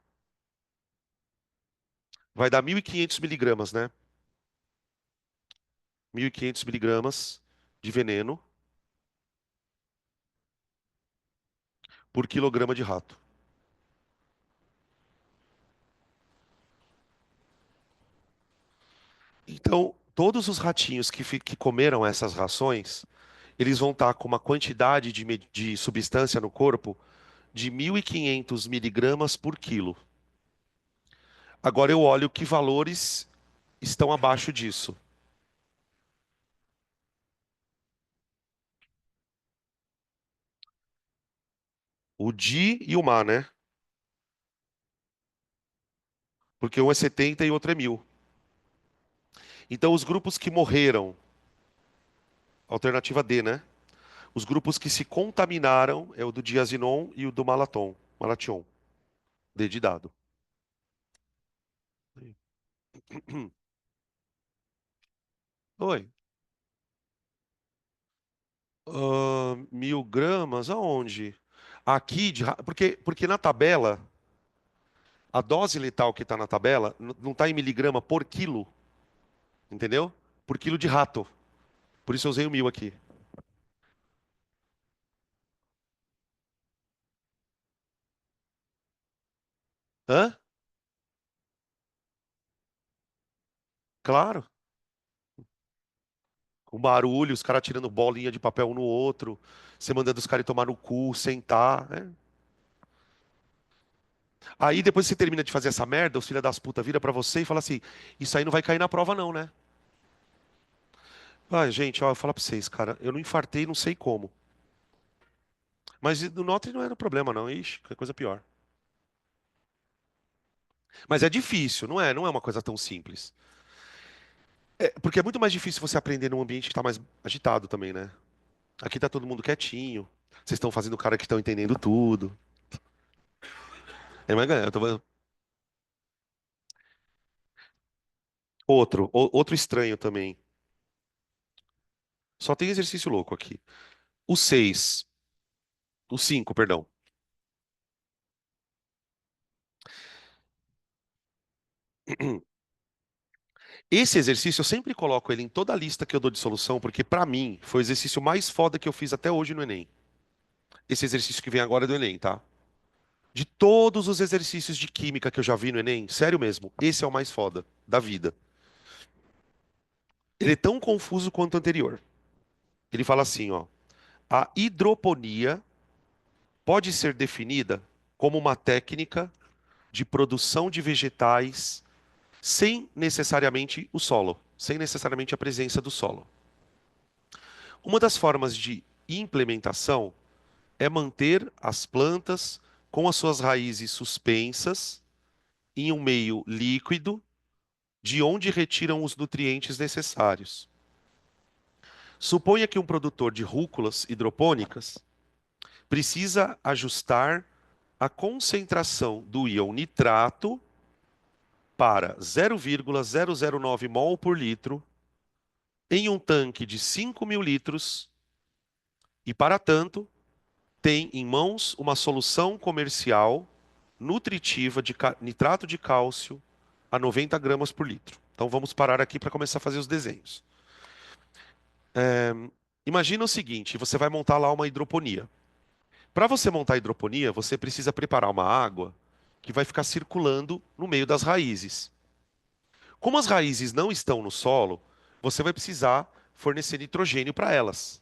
Vai dar 1.500 miligramas, né? 1.500 miligramas de veneno por quilograma de rato. Então, todos os ratinhos que comeram essas rações, eles vão estar com uma quantidade de substância no corpo de 1.500 miligramas por quilo. Agora eu olho que valores estão abaixo disso. O Di e o Ma, né? Porque um é 70 e o outro é 1.000. Então, os grupos que morreram, alternativa D, né? Os grupos que se contaminaram é o do diazinon e o do malation. D de dado. Oi. 1.000 gramas, aonde? Aqui, porque na tabela, a dose letal que está na tabela não está em miligrama por quilo, entendeu? Por quilo de rato. Por isso eu usei o 1.000 aqui. Hã? Claro. Com barulho, os caras tirando bolinha de papel um no outro, você mandando os caras tomar no cu, sentar, né? Aí depois que você termina de fazer essa merda, os filha das puta vira pra você e fala assim: Isso aí não vai cair na prova, não, né? Ai, gente, ó, eu falo pra vocês, cara, eu não infartei, não sei como. Mas no Notre não era problema, não. Ixi, que coisa pior. Mas é difícil, não é uma coisa tão simples. Porque é muito mais difícil você aprender num ambiente que tá mais agitado também, né? Aqui tá todo mundo quietinho. Vocês estão fazendo cara que estão entendendo tudo. É, mas, outro estranho também. Só tem exercício louco aqui. O 6, o 5, perdão. Esse exercício eu sempre coloco ele em toda a lista que eu dou de solução, porque pra mim foi o exercício mais foda que eu fiz até hoje no Enem. Esse exercício que vem agora é do Enem, tá? De todos os exercícios de química que eu já vi no Enem, sério mesmo, esse é o mais foda da vida. Ele é tão confuso quanto o anterior. Ele fala assim, ó: a hidroponia pode ser definida como uma técnica de produção de vegetais sem necessariamente o solo, sem necessariamente a presença do solo. Uma das formas de implementação é manter as plantas com as suas raízes suspensas em um meio líquido, de onde retiram os nutrientes necessários. Suponha que um produtor de rúculas hidropônicas precisa ajustar a concentração do íon nitrato para 0,009 mol por litro em um tanque de 5.000 litros e, para tanto, tem em mãos uma solução comercial nutritiva de nitrato de cálcio a 90 gramas por litro. Então vamos parar aqui para começar a fazer os desenhos. Imagina o seguinte: você vai montar lá uma hidroponia. Para você montar a hidroponia, você precisa preparar uma água que vai ficar circulando no meio das raízes. Como as raízes não estão no solo, você vai precisar fornecer nitrogênio para elas.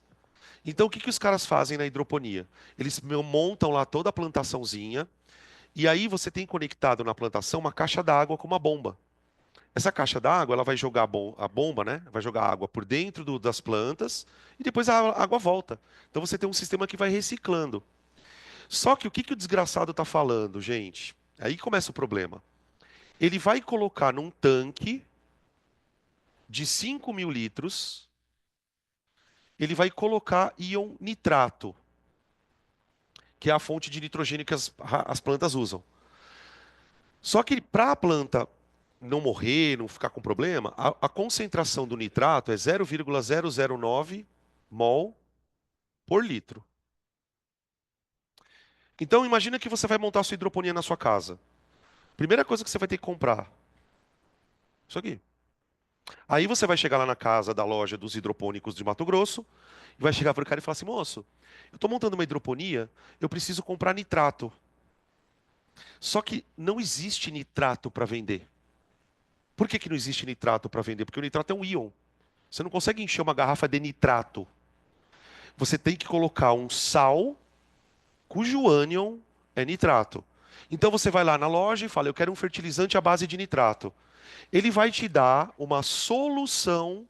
Então, o que que os caras fazem na hidroponia? Eles montam lá toda a plantaçãozinha, e aí você tem conectado na plantação uma caixa d'água com uma bomba. Essa caixa d'água, ela vai jogar a bomba, né? Vai jogar água por dentro das plantas e depois a água volta. Então você tem um sistema que vai reciclando. Só que o que que o desgraçado está falando, gente? Aí começa o problema. Ele vai colocar num tanque de 5.000 litros, ele vai colocar íon nitrato, que é a fonte de nitrogênio que as plantas usam. Só que para a planta não morrer, não ficar com problema, a concentração do nitrato é 0,009 mol por litro. Então imagina que você vai montar sua hidroponia na sua casa. Primeira coisa que você vai ter que comprar, isso aqui. Aí você vai chegar lá na casa da loja dos hidropônicos de Mato Grosso e vai chegar para o cara e falar assim, moço, eu estou montando uma hidroponia, eu preciso comprar nitrato. Só que não existe nitrato para vender. Por que que não existe nitrato para vender? Porque o nitrato é um íon. Você não consegue encher uma garrafa de nitrato. Você tem que colocar um sal cujo ânion é nitrato. Então você vai lá na loja e fala, eu quero um fertilizante à base de nitrato. Ele vai te dar uma solução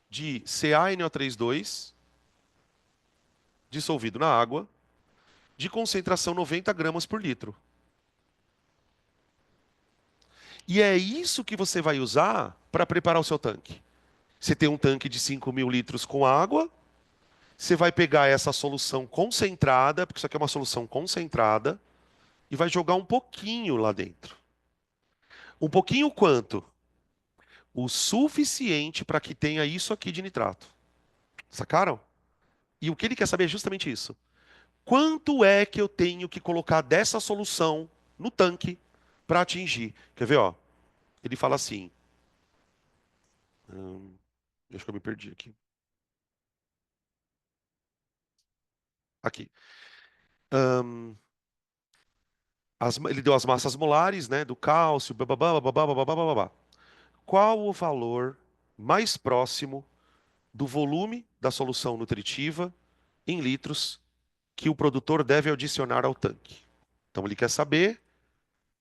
de CaNO3,2 dissolvido na água, de concentração 90 gramas por litro. E é isso que você vai usar para preparar o seu tanque. Você tem um tanque de 5.000 litros com água, você vai pegar essa solução concentrada, porque isso aqui é uma solução concentrada, e vai jogar um pouquinho lá dentro. Um pouquinho quanto? O suficiente para que tenha isso aqui de nitrato. Sacaram? E o que ele quer saber é justamente isso. Quanto é que eu tenho que colocar dessa solução no tanque para atingir? Quer ver, ó? Ele fala assim. Acho que eu me perdi aqui. Aqui. Hum, ele deu as massas molares, né, do cálcio, bababá, bababá, bababá, bababá. Qual o valor mais próximo do volume da solução nutritiva em litros que o produtor deve adicionar ao tanque? Então ele quer saber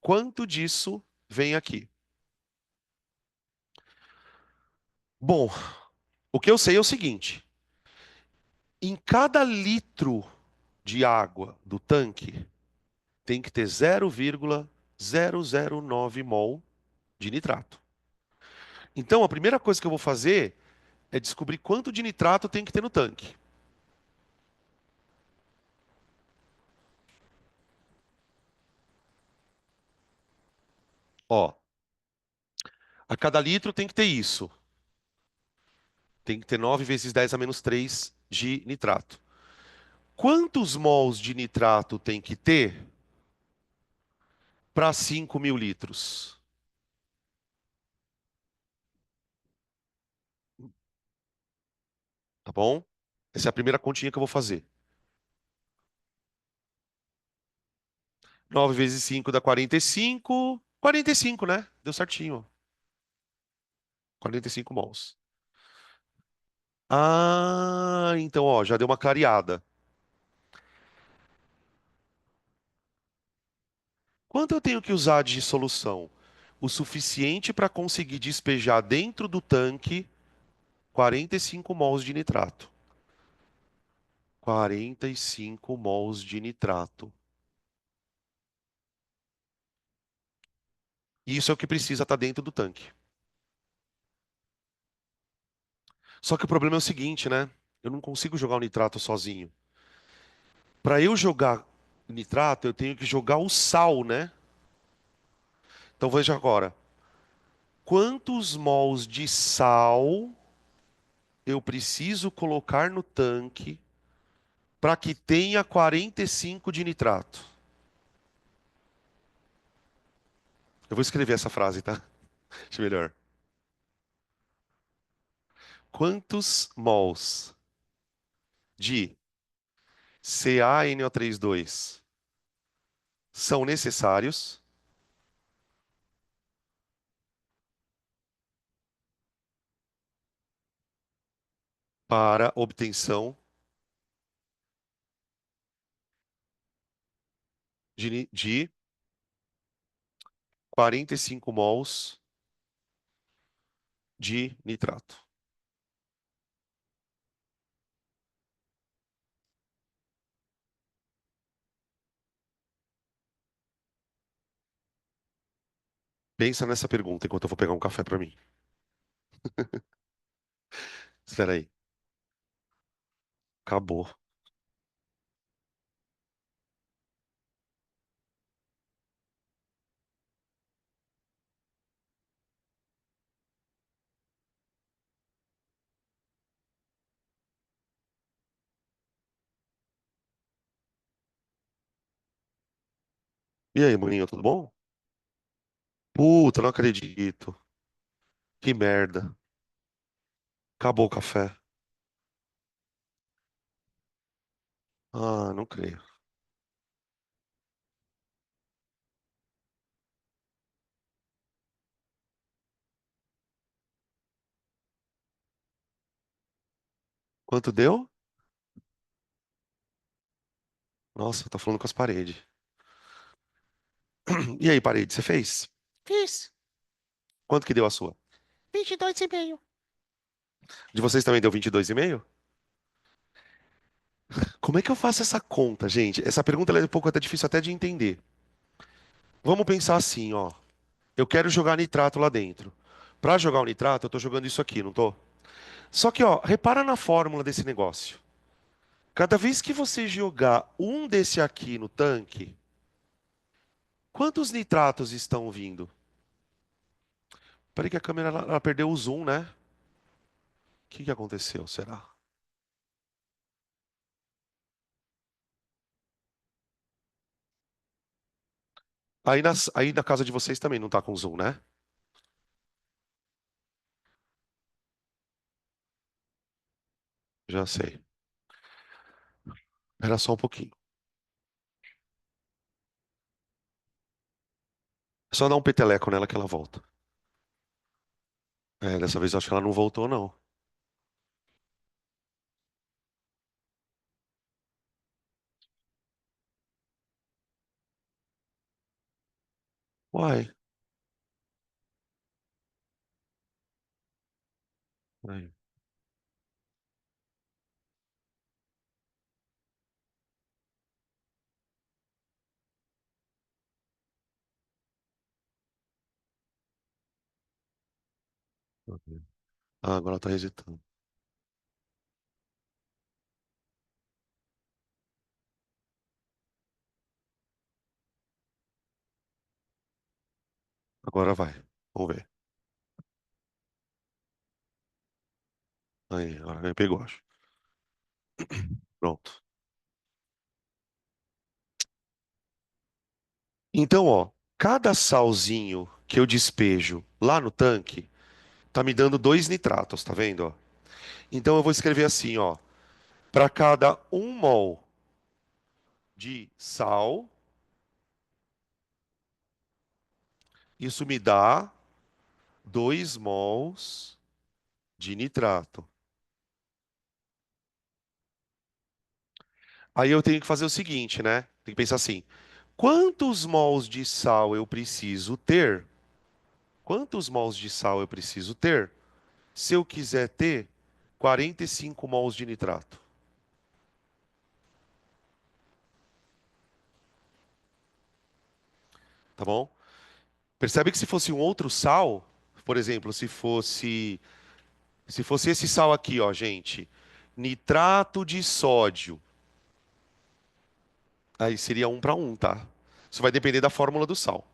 quanto disso vem aqui. Bom, o que eu sei é o seguinte: em cada litro de água do tanque tem que ter 0,009 mol de nitrato. Então a primeira coisa que eu vou fazer é descobrir quanto de nitrato tem que ter no tanque. Ó, a cada litro tem que ter isso. Tem que ter 9 vezes 10 a menos 3 de nitrato. Quantos mols de nitrato tem que ter para 5.000 litros? Tá bom? Essa é a primeira continha que eu vou fazer. 9 vezes 5 dá 45. 45, né? Deu certinho. 45 mols. Ah, então, ó, já deu uma clareada. Quanto eu tenho que usar de solução? O suficiente para conseguir despejar dentro do tanque 45 mols de nitrato. 45 mols de nitrato. Isso é o que precisa estar dentro do tanque. Só que o problema é o seguinte, né? Eu não consigo jogar o nitrato sozinho. Para eu jogar nitrato, eu tenho que jogar o sal, né? Então veja agora. Quantos mols de sal eu preciso colocar no tanque para que tenha 45 de nitrato? Eu vou escrever essa frase, tá? Acho melhor. Quantos mols de CaNO3,2 são necessários para obtenção de 45 mols de nitrato? Pensa nessa pergunta enquanto eu vou pegar um café pra mim. Espera aí. Acabou. E aí, maninho, tudo bom? Puta, não acredito. Que merda. Acabou o café. Ah, não creio. Quanto deu? Nossa, tá falando com as paredes. E aí, parede, você fez? Fiz. Quanto que deu a sua? 22,5. De vocês também deu 22,5? Como é que eu faço essa conta, gente? Essa pergunta ela é um pouco até difícil até de entender. Vamos pensar assim, ó. Eu quero jogar nitrato lá dentro. Para jogar o nitrato, eu tô jogando isso aqui, não tô? Só que, ó, repara na fórmula desse negócio. Cada vez que você jogar um desse aqui no tanque, quantos nitratos estão vindo? Peraí que a câmera ela perdeu o zoom, né? O que que aconteceu, será? Aí na casa de vocês também não tá com zoom, né? Já sei. Era só um pouquinho. É só dar um peteleco nela que ela volta. É, dessa vez eu acho que ela não voltou, não. Uai. Aí. Ah, agora ela tá resetando. Agora vai. Vamos ver. Aí, agora me pegou, acho. Pronto. Então, ó, cada salzinho que eu despejo lá no tanque tá me dando 2 nitratos, tá vendo, ó? Então eu vou escrever assim, ó, para cada 1 mol de sal, isso me dá 2 mols de nitrato. Aí eu tenho que fazer o seguinte, né? Tem que pensar assim: quantos mols de sal eu preciso ter? Quantos mols de sal eu preciso ter se eu quiser ter 45 mols de nitrato? Tá bom? Percebe que se fosse um outro sal, por exemplo, se fosse esse sal aqui, ó, gente, nitrato de sódio, aí seria 1 para 1, tá? Isso vai depender da fórmula do sal.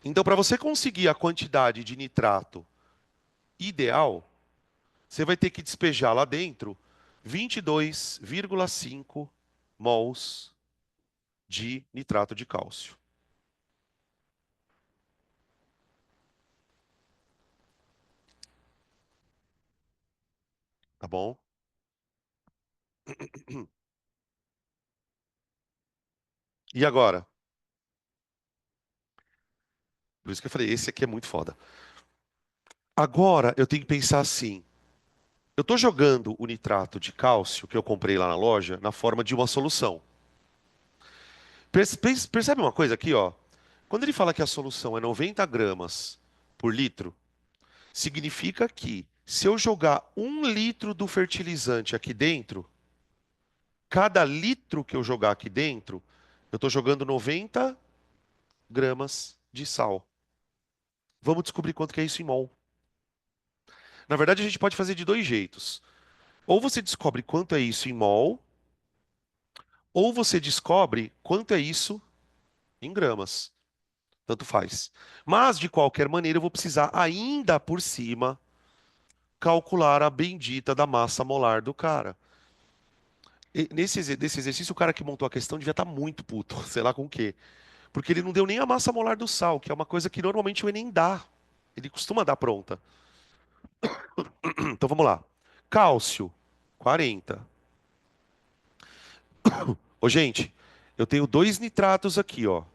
Então, para você conseguir a quantidade de nitrato ideal, você vai ter que despejar lá dentro 22,5 mols de nitrato de cálcio, tá bom? E agora? Por isso que eu falei, esse aqui é muito foda. Agora eu tenho que pensar assim: eu estou jogando o nitrato de cálcio que eu comprei lá na loja na forma de uma solução. Percebe uma coisa aqui, ó? Quando ele fala que a solução é 90 gramas por litro, significa que se eu jogar 1 litro do fertilizante aqui dentro, cada litro que eu jogar aqui dentro, eu estou jogando 90 gramas de sal. Vamos descobrir quanto que é isso em mol. Na verdade, a gente pode fazer de dois jeitos. Ou você descobre quanto é isso em mol, ou você descobre quanto é isso em gramas. Tanto faz. Mas, de qualquer maneira, eu vou precisar ainda por cima calcular a bendita da massa molar do cara. Nesse exercício, o cara que montou a questão devia estar muito puto, sei lá com o quê. Porque ele não deu nem a massa molar do sal, que é uma coisa que normalmente o Enem dá. Ele costuma dar pronta. Então vamos lá. Cálcio, 40. Ô, gente, eu tenho dois nitratos aqui, ó.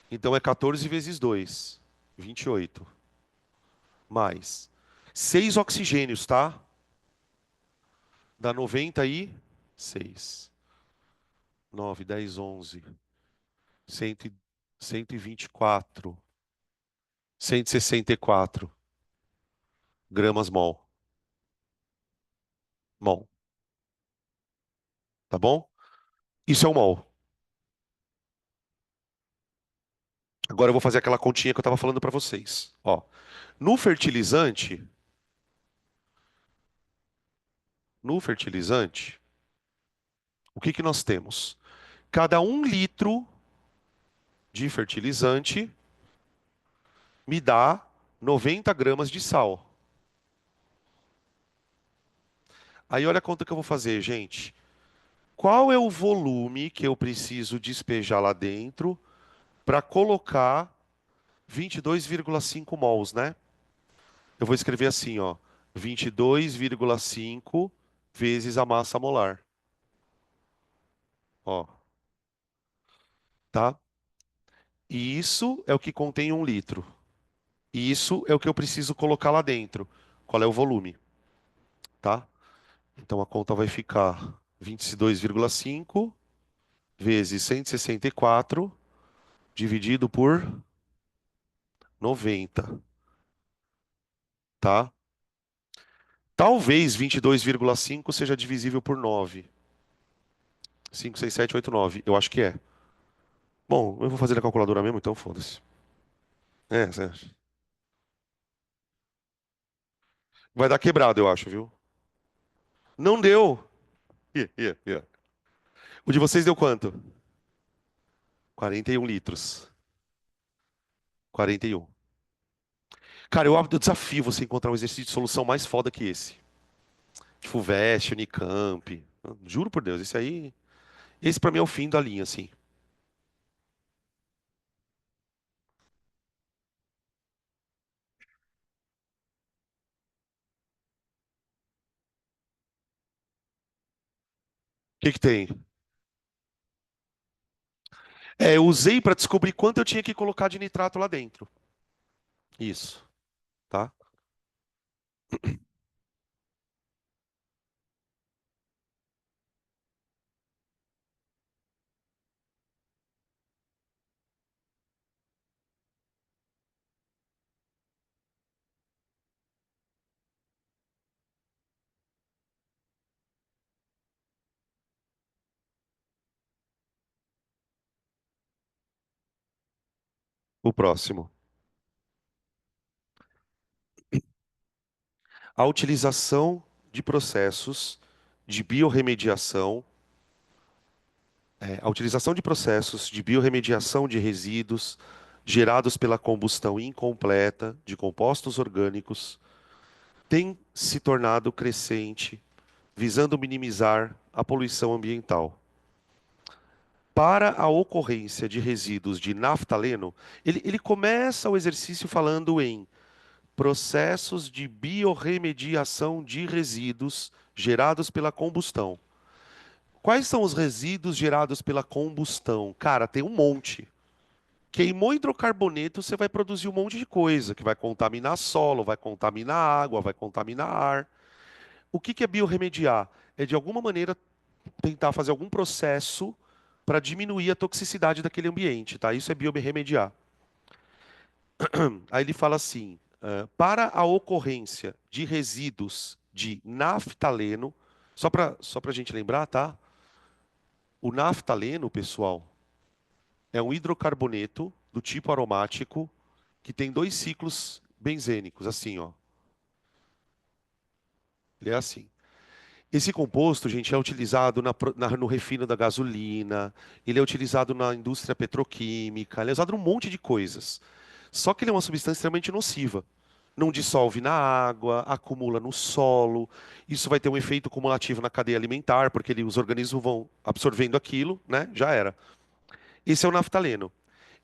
Então é 14 vezes 2, 28. Mais 6 oxigênios, tá? Dá 96. 9, 10, 11. 100, 124. 164 gramas mol. Mol, tá bom? Isso é um mol. Agora eu vou fazer aquela continha que eu estava falando para vocês. Ó, no fertilizante, no fertilizante, o que que nós temos? Cada 1 litro de fertilizante me dá 90 gramas de sal. Aí olha a conta que eu vou fazer, gente. Qual é o volume que eu preciso despejar lá dentro para colocar 22,5 mols, né? Eu vou escrever assim, ó, 22,5 vezes a massa molar, ó, tá? E isso é o que contém 1 litro. E isso é o que eu preciso colocar lá dentro. Qual é o volume, tá? Então a conta vai ficar 22,5 vezes 164 dividido por 90, tá? Talvez 22,5 seja divisível por 9. 5, 6, 7, 8, 9. Eu acho que é. Bom, eu vou fazer na calculadora mesmo, então foda-se. É. Vai dar quebrado, eu acho, viu? Não deu. Ih. O de vocês deu quanto? 41 litros. 41. Cara, eu desafio você encontrar um exercício de solução mais foda que esse. Tipo Veste, Unicamp. Juro por Deus, esse aí. Esse pra mim é o fim da linha, assim. O que que tem? É, eu usei pra descobrir quanto eu tinha que colocar de nitrato lá dentro. Isso, tá? O próximo. A utilização de processos de biorremediação. A utilização de processos de biorremediação de resíduos gerados pela combustão incompleta de compostos orgânicos tem se tornado crescente, visando minimizar a poluição ambiental. Para a ocorrência de resíduos de naftaleno, ele começa o exercício falando em processos de biorremediação de resíduos gerados pela combustão. Quais são os resíduos gerados pela combustão? Cara, tem um monte. Queimou hidrocarboneto, você vai produzir um monte de coisa, que vai contaminar solo, vai contaminar água, vai contaminar ar. O que que é biorremediar? É de alguma maneira tentar fazer algum processo para diminuir a toxicidade daquele ambiente, tá? Isso é biorremediar. Aí ele fala assim: para a ocorrência de resíduos de naftaleno, só para a gente lembrar, tá? O naftaleno, pessoal, é um hidrocarboneto do tipo aromático que tem dois ciclos benzênicos, assim, ó. Ele é assim. Esse composto, gente, é utilizado no refino da gasolina, ele é utilizado na indústria petroquímica, ele é usado em um monte de coisas. Só que ele é uma substância extremamente nociva. Não dissolve na água, acumula no solo. Isso vai ter um efeito cumulativo na cadeia alimentar, porque os organismos vão absorvendo aquilo, né? Já era. Esse é o naftaleno.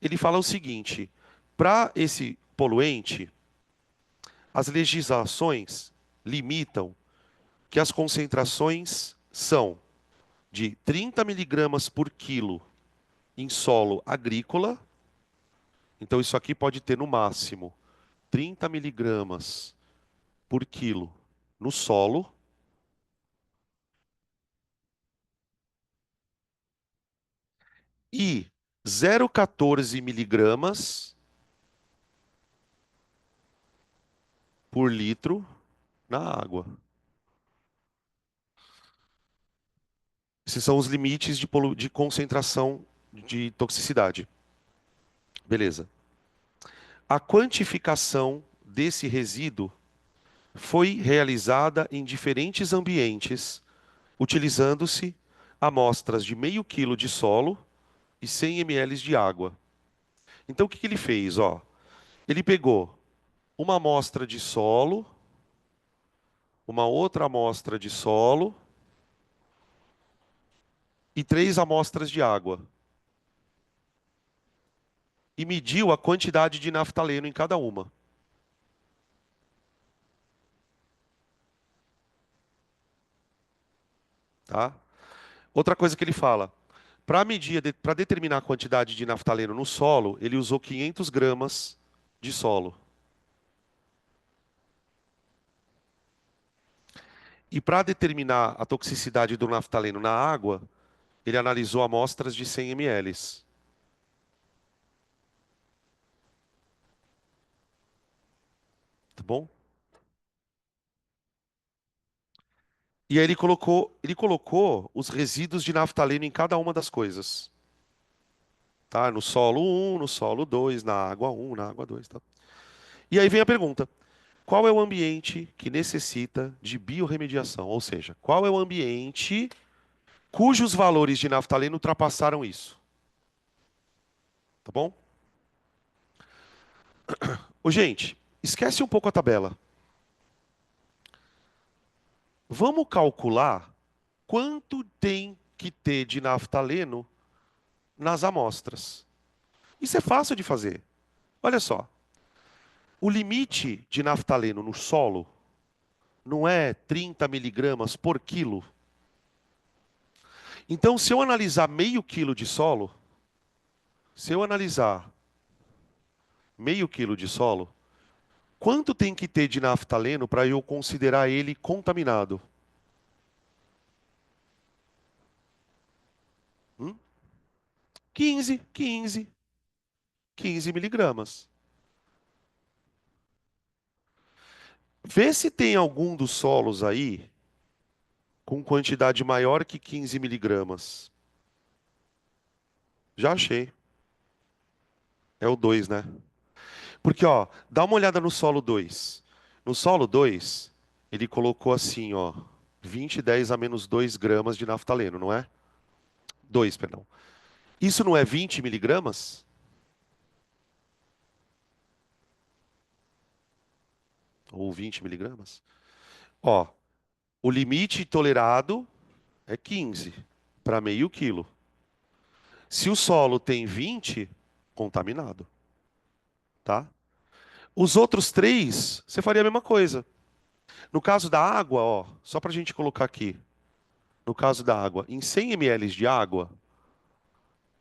Ele fala o seguinte: para esse poluente, as legislações limitam que as concentrações são de 30 miligramas por quilo em solo agrícola. Então, isso aqui pode ter no máximo 30 miligramas por quilo no solo e 0,14 miligramas por litro na água. Esses são os limites de concentração de toxicidade. Beleza. A quantificação desse resíduo foi realizada em diferentes ambientes, utilizando-se amostras de meio quilo de solo e 100 ml de água. Então, o que que ele fez? Ó, ele pegou uma amostra de solo, uma outra amostra de solo e três amostras de água. E mediu a quantidade de naftaleno em cada uma. Tá? Outra coisa que ele fala, para determinar a quantidade de naftaleno no solo, ele usou 500 gramas de solo. E para determinar a toxicidade do naftaleno na água, ele analisou amostras de 100 ml. Tá bom? E aí ele colocou os resíduos de naftaleno em cada uma das coisas. Tá? No solo um, no solo 2, na água um, na água 2. Tá? E aí vem a pergunta: qual é o ambiente que necessita de biorremediação? Ou seja, qual é o ambiente cujos valores de naftaleno ultrapassaram isso? Tá bom? Ô, gente, esquece um pouco a tabela. Vamos calcular quanto tem que ter de naftaleno nas amostras. Isso é fácil de fazer. Olha só, o limite de naftaleno no solo não é 30 miligramas por quilo. Então, se eu analisar meio quilo de solo, se eu analisar meio quilo de solo, quanto tem que ter de naftaleno para eu considerar ele contaminado? 15, 15, 15 miligramas. Vê se tem algum dos solos aí com quantidade maior que 15 miligramas. Já achei. É o 2, né? Porque, ó, dá uma olhada no solo 2. No solo 2, ele colocou assim, ó, 20, 10 a menos 2 gramas de naftaleno, não é? 2, perdão. Isso não é 20 miligramas? Ou 20 miligramas? Ó, o limite tolerado é 15 para meio quilo. Se o solo tem 20, contaminado, tá? Os outros três, você faria a mesma coisa. No caso da água, ó, só para a gente colocar aqui. No caso da água, em 100 ml de água,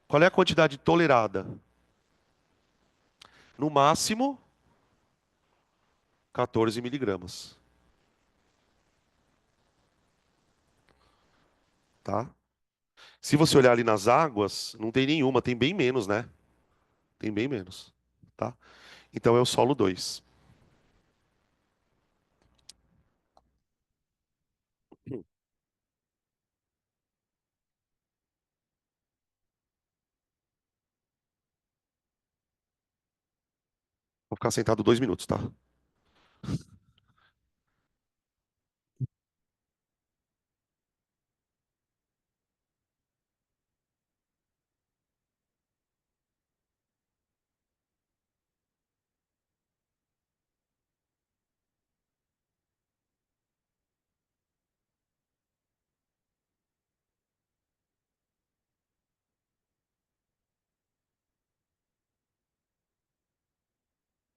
qual é a quantidade tolerada? No máximo, 14 miligramas, tá? Se você olhar ali nas águas, não tem nenhuma, tem bem menos, né? Tem bem menos, tá? Então é o solo 2. Ficar sentado 2 minutos, tá?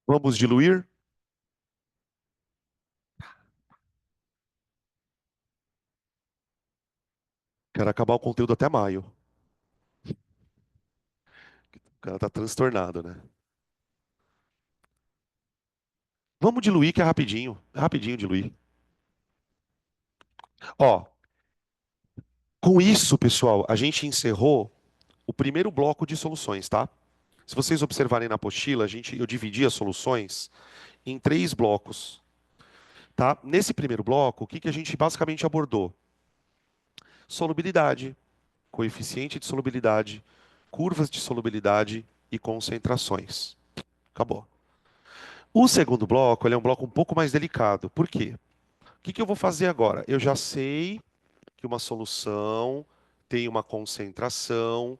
Vamos diluir? Quero acabar o conteúdo até maio. O cara tá transtornado, né? Vamos diluir, que é rapidinho. É rapidinho diluir. Ó, com isso, pessoal, a gente encerrou o primeiro bloco de soluções, tá? Se vocês observarem na apostila, eu dividi as soluções em 3 blocos, tá? Nesse primeiro bloco, o que que a gente basicamente abordou? Solubilidade, coeficiente de solubilidade, curvas de solubilidade e concentrações. Acabou. O segundo bloco, ele é um bloco um pouco mais delicado. Por quê? O que que eu vou fazer agora? Eu já sei que uma solução tem uma concentração.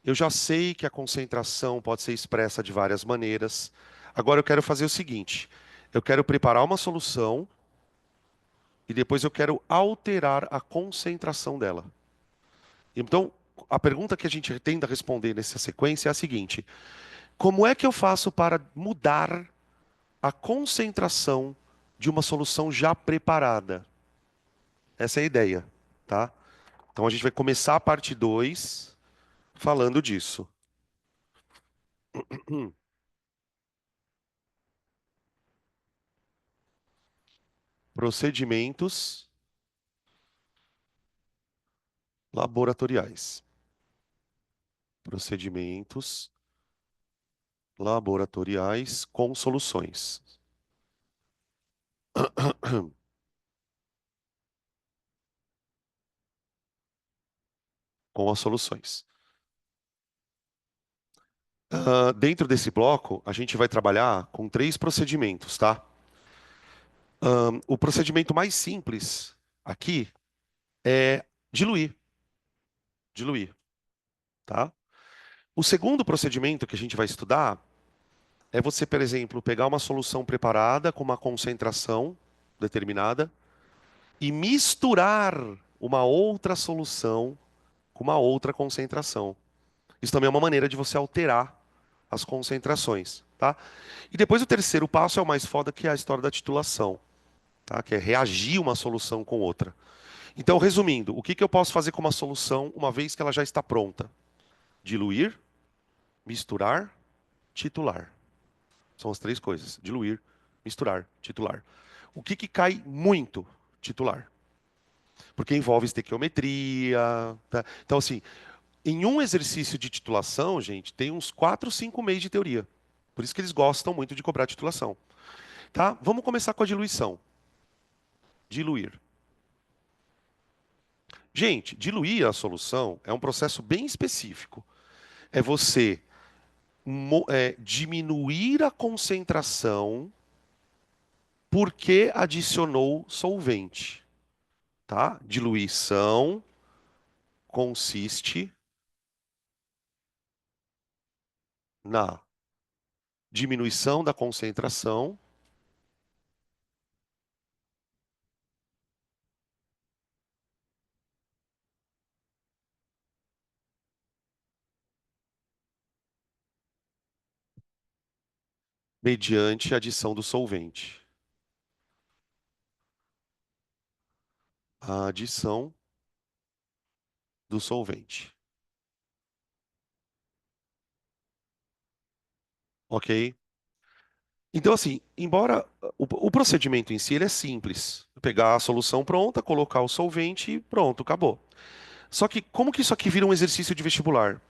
Eu já sei que a concentração pode ser expressa de várias maneiras. Agora eu quero fazer o seguinte: eu quero preparar uma solução e depois eu quero alterar a concentração dela. Então, a pergunta que a gente tenta responder nessa sequência é a seguinte: como é que eu faço para mudar a concentração de uma solução já preparada? Essa é a ideia, tá? Então a gente vai começar a parte 2 falando disso. Procedimentos laboratoriais. Procedimentos laboratoriais com soluções. Com as soluções. Dentro desse bloco, a gente vai trabalhar com 3 procedimentos, tá? O procedimento mais simples aqui é diluir. Diluir, tá? O segundo procedimento que a gente vai estudar é você, por exemplo, pegar uma solução preparada com uma concentração determinada e misturar uma outra solução com uma outra concentração. Isso também é uma maneira de você alterar as concentrações, tá? E depois o terceiro passo é o mais foda, que é a história da titulação, tá? Que é reagir uma solução com outra. Então, resumindo, o que que eu posso fazer com uma solução uma vez que ela já está pronta? Diluir, misturar, titular. São as 3 coisas: diluir, misturar, titular. O que que cai muito? Titular. Porque envolve estequiometria, tá? Então, assim, em um exercício de titulação, gente, tem uns 4, 5 meses de teoria. Por isso que eles gostam muito de cobrar titulação. Tá? Vamos começar com a diluição. Diluir. Gente, diluir a solução é um processo bem específico. É você diminuir a concentração porque adicionou solvente. Tá? Diluição consiste na diminuição da concentração mediante adição do solvente. A adição do solvente. Ok? Então, assim, embora o procedimento em si ele é simples. Pegar a solução pronta, colocar o solvente e pronto, acabou. Só que como que isso aqui vira um exercício de vestibular?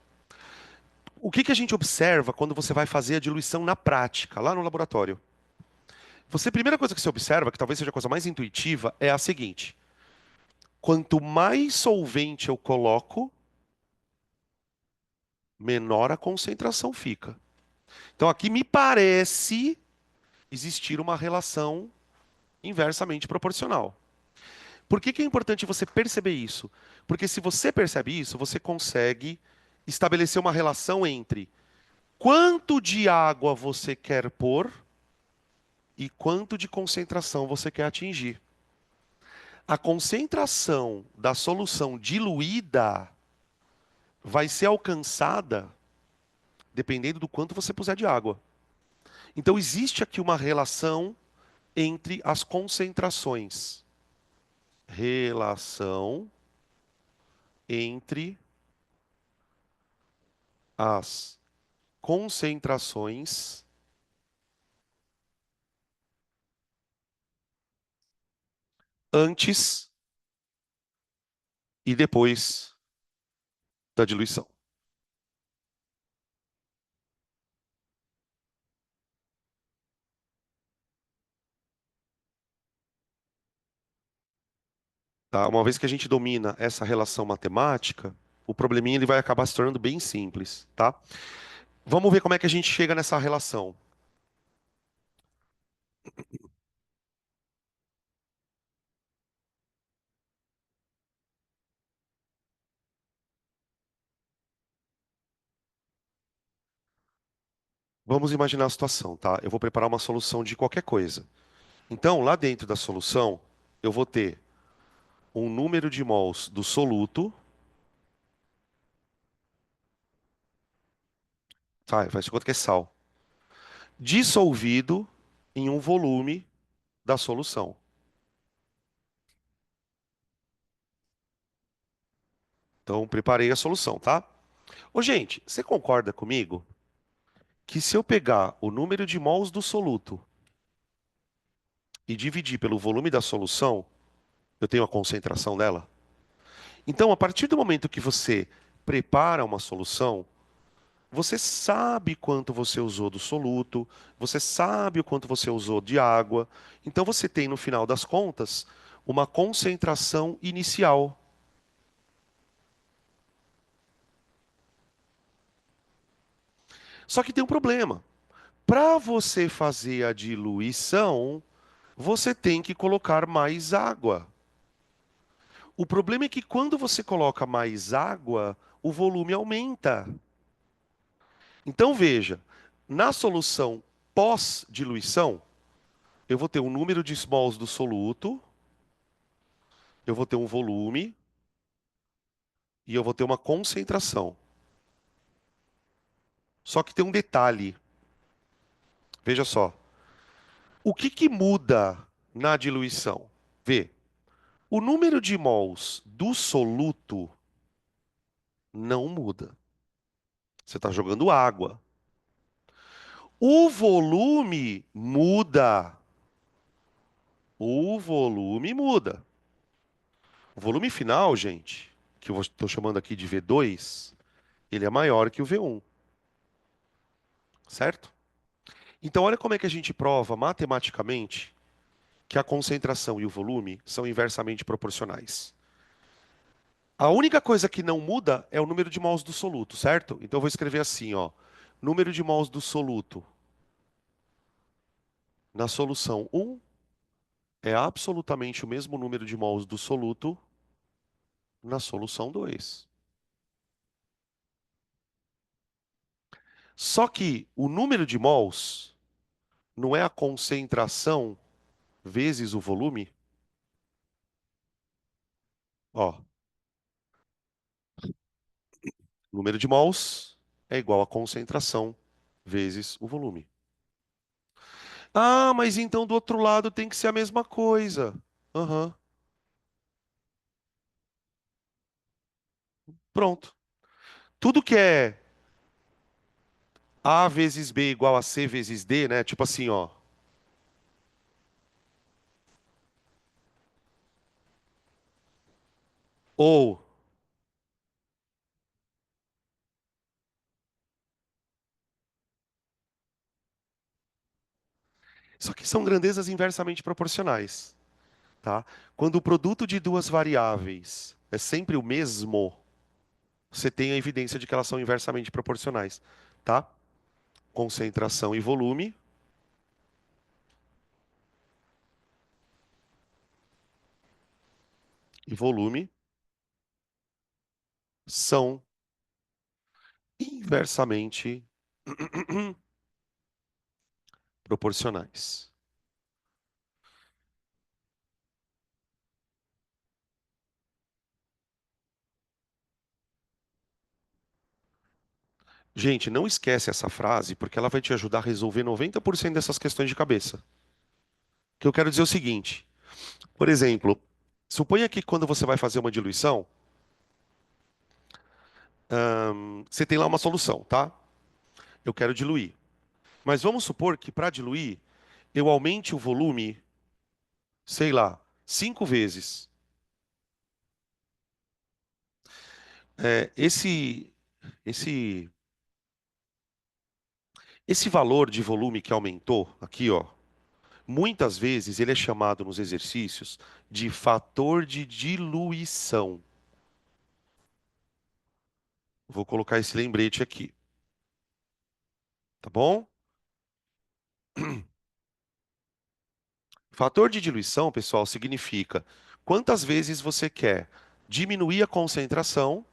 O que que a gente observa quando você vai fazer a diluição na prática, lá no laboratório? A primeira coisa que você observa, que talvez seja a coisa mais intuitiva, é a seguinte: quanto mais solvente eu coloco, menor a concentração fica. Então aqui me parece existir uma relação inversamente proporcional. Por que que é importante você perceber isso? Porque se você percebe isso, você consegue estabelecer uma relação entre quanto de água você quer pôr e quanto de concentração você quer atingir. A concentração da solução diluída vai ser alcançada dependendo do quanto você puser de água. Então existe aqui uma relação entre as concentrações. Relação entre as concentrações antes e depois da diluição. Tá? Uma vez que a gente domina essa relação matemática, o probleminha ele vai acabar se tornando bem simples, tá? Vamos ver como é que a gente chega nessa relação. Vamos imaginar a situação, tá? Eu vou preparar uma solução de qualquer coisa. Então, lá dentro da solução, eu vou ter um número de mols do soluto, tá? Faz de conta que é sal, dissolvido em um volume da solução. Então, preparei a solução, tá? Ô, gente, você concorda comigo que se eu pegar o número de mols do soluto e dividir pelo volume da solução, eu tenho a concentração dela? Então, a partir do momento que você prepara uma solução, você sabe quanto você usou do soluto, você sabe o quanto você usou de água. Então, você tem, no final das contas, uma concentração inicial. Só que tem um problema. Para você fazer a diluição, você tem que colocar mais água. O problema é que quando você coloca mais água, o volume aumenta. Então veja, na solução pós-diluição, eu vou ter um número de mols do soluto, eu vou ter um volume e eu vou ter uma concentração. Só que tem um detalhe. Veja só. O que que muda na diluição? Vê, o número de mols do soluto não muda. Você está jogando água. O volume muda. O volume muda. O volume final, gente, que eu estou chamando aqui de V2, ele é maior que o V1, certo? Então, olha como é que a gente prova matematicamente que a concentração e o volume são inversamente proporcionais. A única coisa que não muda é o número de mols do soluto, certo? Então, eu vou escrever assim, ó. Número de mols do soluto na solução 1 é absolutamente o mesmo número de mols do soluto na solução 2. Só que o número de mols não é a concentração vezes o volume? Ó, número de mols é igual a concentração vezes o volume. Ah, mas então do outro lado tem que ser a mesma coisa. Aham, pronto. Tudo que é A vezes B igual a C vezes D, né? Tipo assim, ó. Ou, só que são grandezas inversamente proporcionais, tá? Quando o produto de duas variáveis é sempre o mesmo, você tem a evidência de que elas são inversamente proporcionais, tá? concentração e volume são inversamente proporcionais. Gente, não esquece essa frase, porque ela vai te ajudar a resolver 90% dessas questões de cabeça. O que eu quero dizer é o seguinte, por exemplo, suponha que quando você vai fazer uma diluição, você tem lá uma solução, tá? Eu quero diluir. Mas vamos supor que para diluir, eu aumente o volume, sei lá, 5 vezes. Esse, esse, esse valor de volume que aumentou aqui, ó, muitas vezes ele é chamado nos exercícios de fator de diluição. Vou colocar esse lembrete aqui, tá bom? Fator de diluição, pessoal, significa quantas vezes você quer diminuir a concentração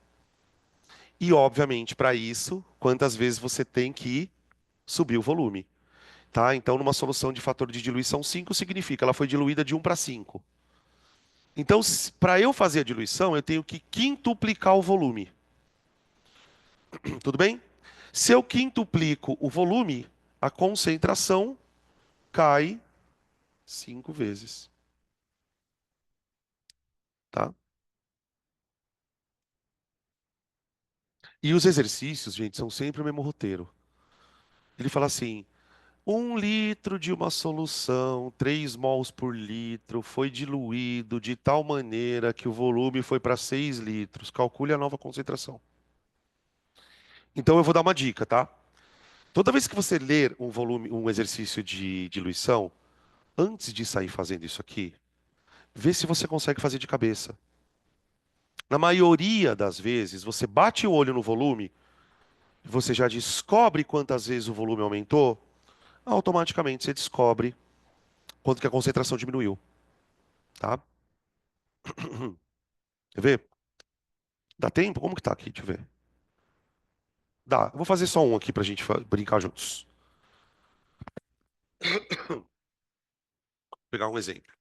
e, obviamente, para isso, quantas vezes você tem que subir o volume, tá? Então, numa solução de fator de diluição 5 significa ela foi diluída de 1 para 5. Então, para eu fazer a diluição, eu tenho que quintuplicar o volume. Tudo bem? Se eu quintuplico o volume, a concentração cai 5 vezes, tá? E os exercícios, gente, são sempre o mesmo roteiro. Ele fala assim: 1 litro de uma solução, 3 mols por litro, foi diluído de tal maneira que o volume foi para 6 litros. Calcule a nova concentração. Então eu vou dar uma dica, tá? Toda vez que você ler um volume, um exercício de diluição, antes de sair fazendo isso aqui, vê se você consegue fazer de cabeça. Na maioria das vezes, você bate o olho no volume, você já descobre quantas vezes o volume aumentou, automaticamente você descobre quanto que a concentração diminuiu, tá? Quer ver? Dá tempo? Como que tá aqui? Deixa eu ver. Dá. Eu vou fazer só um aqui pra gente brincar juntos. Vou pegar um exemplo.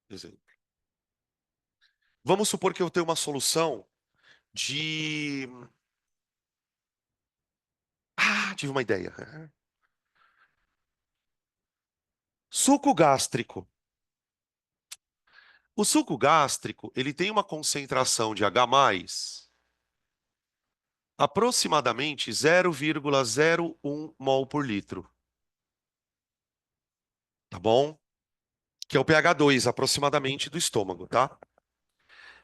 Exemplo. Vamos supor que eu tenho uma solução de. Ah, tive uma ideia. Suco gástrico. O suco gástrico, ele tem uma concentração de H+, aproximadamente 0,01 mol por litro, tá bom? Que é o pH 2 aproximadamente do estômago, tá?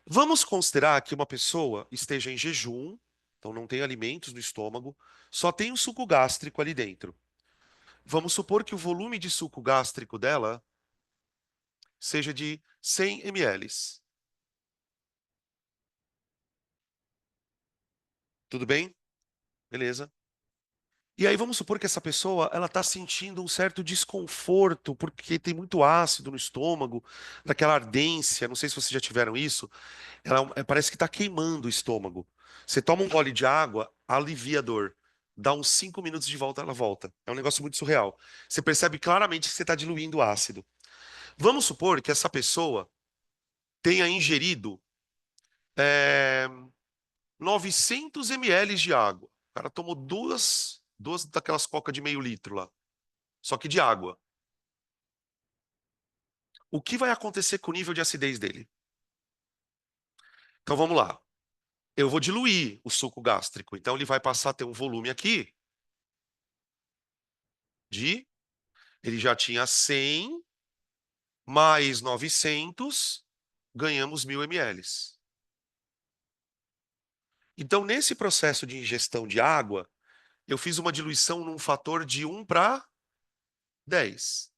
Vamos considerar que uma pessoa esteja em jejum, então não tem alimentos no estômago, só tem o suco gástrico ali dentro. Vamos supor que o volume de suco gástrico dela seja de 100 ml. Tudo bem? Beleza. E aí vamos supor que essa pessoa ela está sentindo um certo desconforto porque tem muito ácido no estômago, daquela ardência. Não sei se vocês já tiveram isso. Ela parece que está queimando o estômago. Você toma um gole de água, alivia a dor. Dá uns 5 minutos de volta, ela volta. É um negócio muito surreal. Você percebe claramente que você está diluindo o ácido. Vamos supor que essa pessoa tenha ingerido é, 900 ml de água. O cara tomou duas daquelas coca de meio litro lá, só que de água. O que vai acontecer com o nível de acidez dele? Então vamos lá. Eu vou diluir o suco gástrico. Então ele vai passar a ter um volume aqui de. Ele já tinha 100 mais 900, ganhamos 1000 ml. Então, nesse processo de ingestão de água, eu fiz uma diluição num fator de 1 para 10.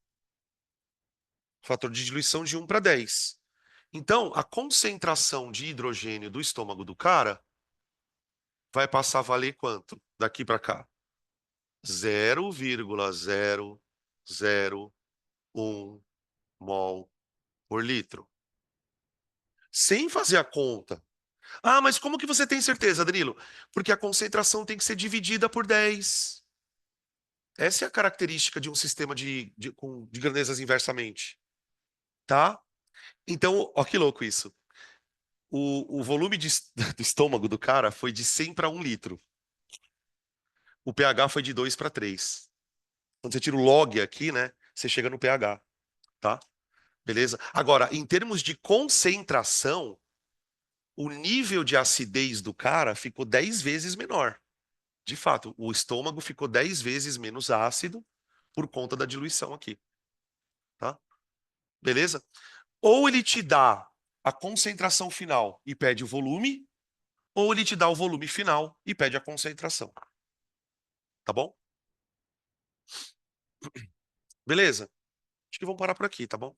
Fator de diluição de 1 para 10. Então, a concentração de hidrogênio do estômago do cara vai passar a valer quanto daqui para cá? 0,001 mol por litro. Sem fazer a conta. Ah, mas como que você tem certeza, Danilo? Porque a concentração tem que ser dividida por 10. Essa é a característica de um sistema de grandezas inversamente, tá? Então, ó que louco isso. O volume do estômago do cara foi de 100 para 1 litro. O pH foi de 2 para 3. Quando você tira o log aqui, né, você chega no pH, tá? Beleza? Agora, em termos de concentração, o nível de acidez do cara ficou 10 vezes menor. De fato, o estômago ficou 10 vezes menos ácido por conta da diluição aqui, tá? Beleza? Ou ele te dá a concentração final e pede o volume, ou ele te dá o volume final e pede a concentração. Tá bom? Beleza? Acho que vamos parar por aqui, tá bom?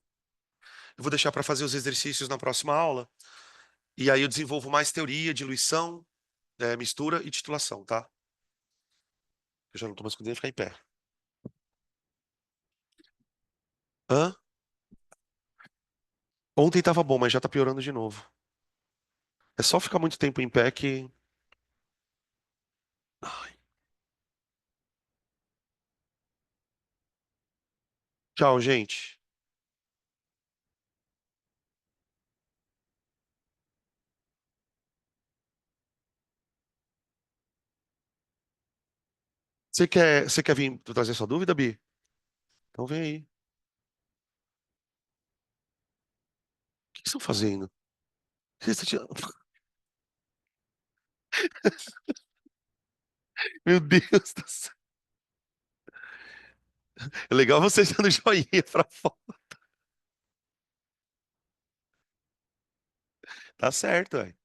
Eu vou deixar para fazer os exercícios na próxima aula. E aí eu desenvolvo mais teoria, diluição, mistura e titulação, tá? Eu já não tô mais conseguindo ficar em pé. Hã? Ontem tava bom, mas já tá piorando de novo. É só ficar muito tempo em pé que. Ai. Tchau, gente. Você quer vir trazer sua dúvida, Bi? Então vem aí. O que que vocês estão fazendo? Vocês estão Meu Deus do céu. É legal você dando joinha pra fora. Tá certo, velho.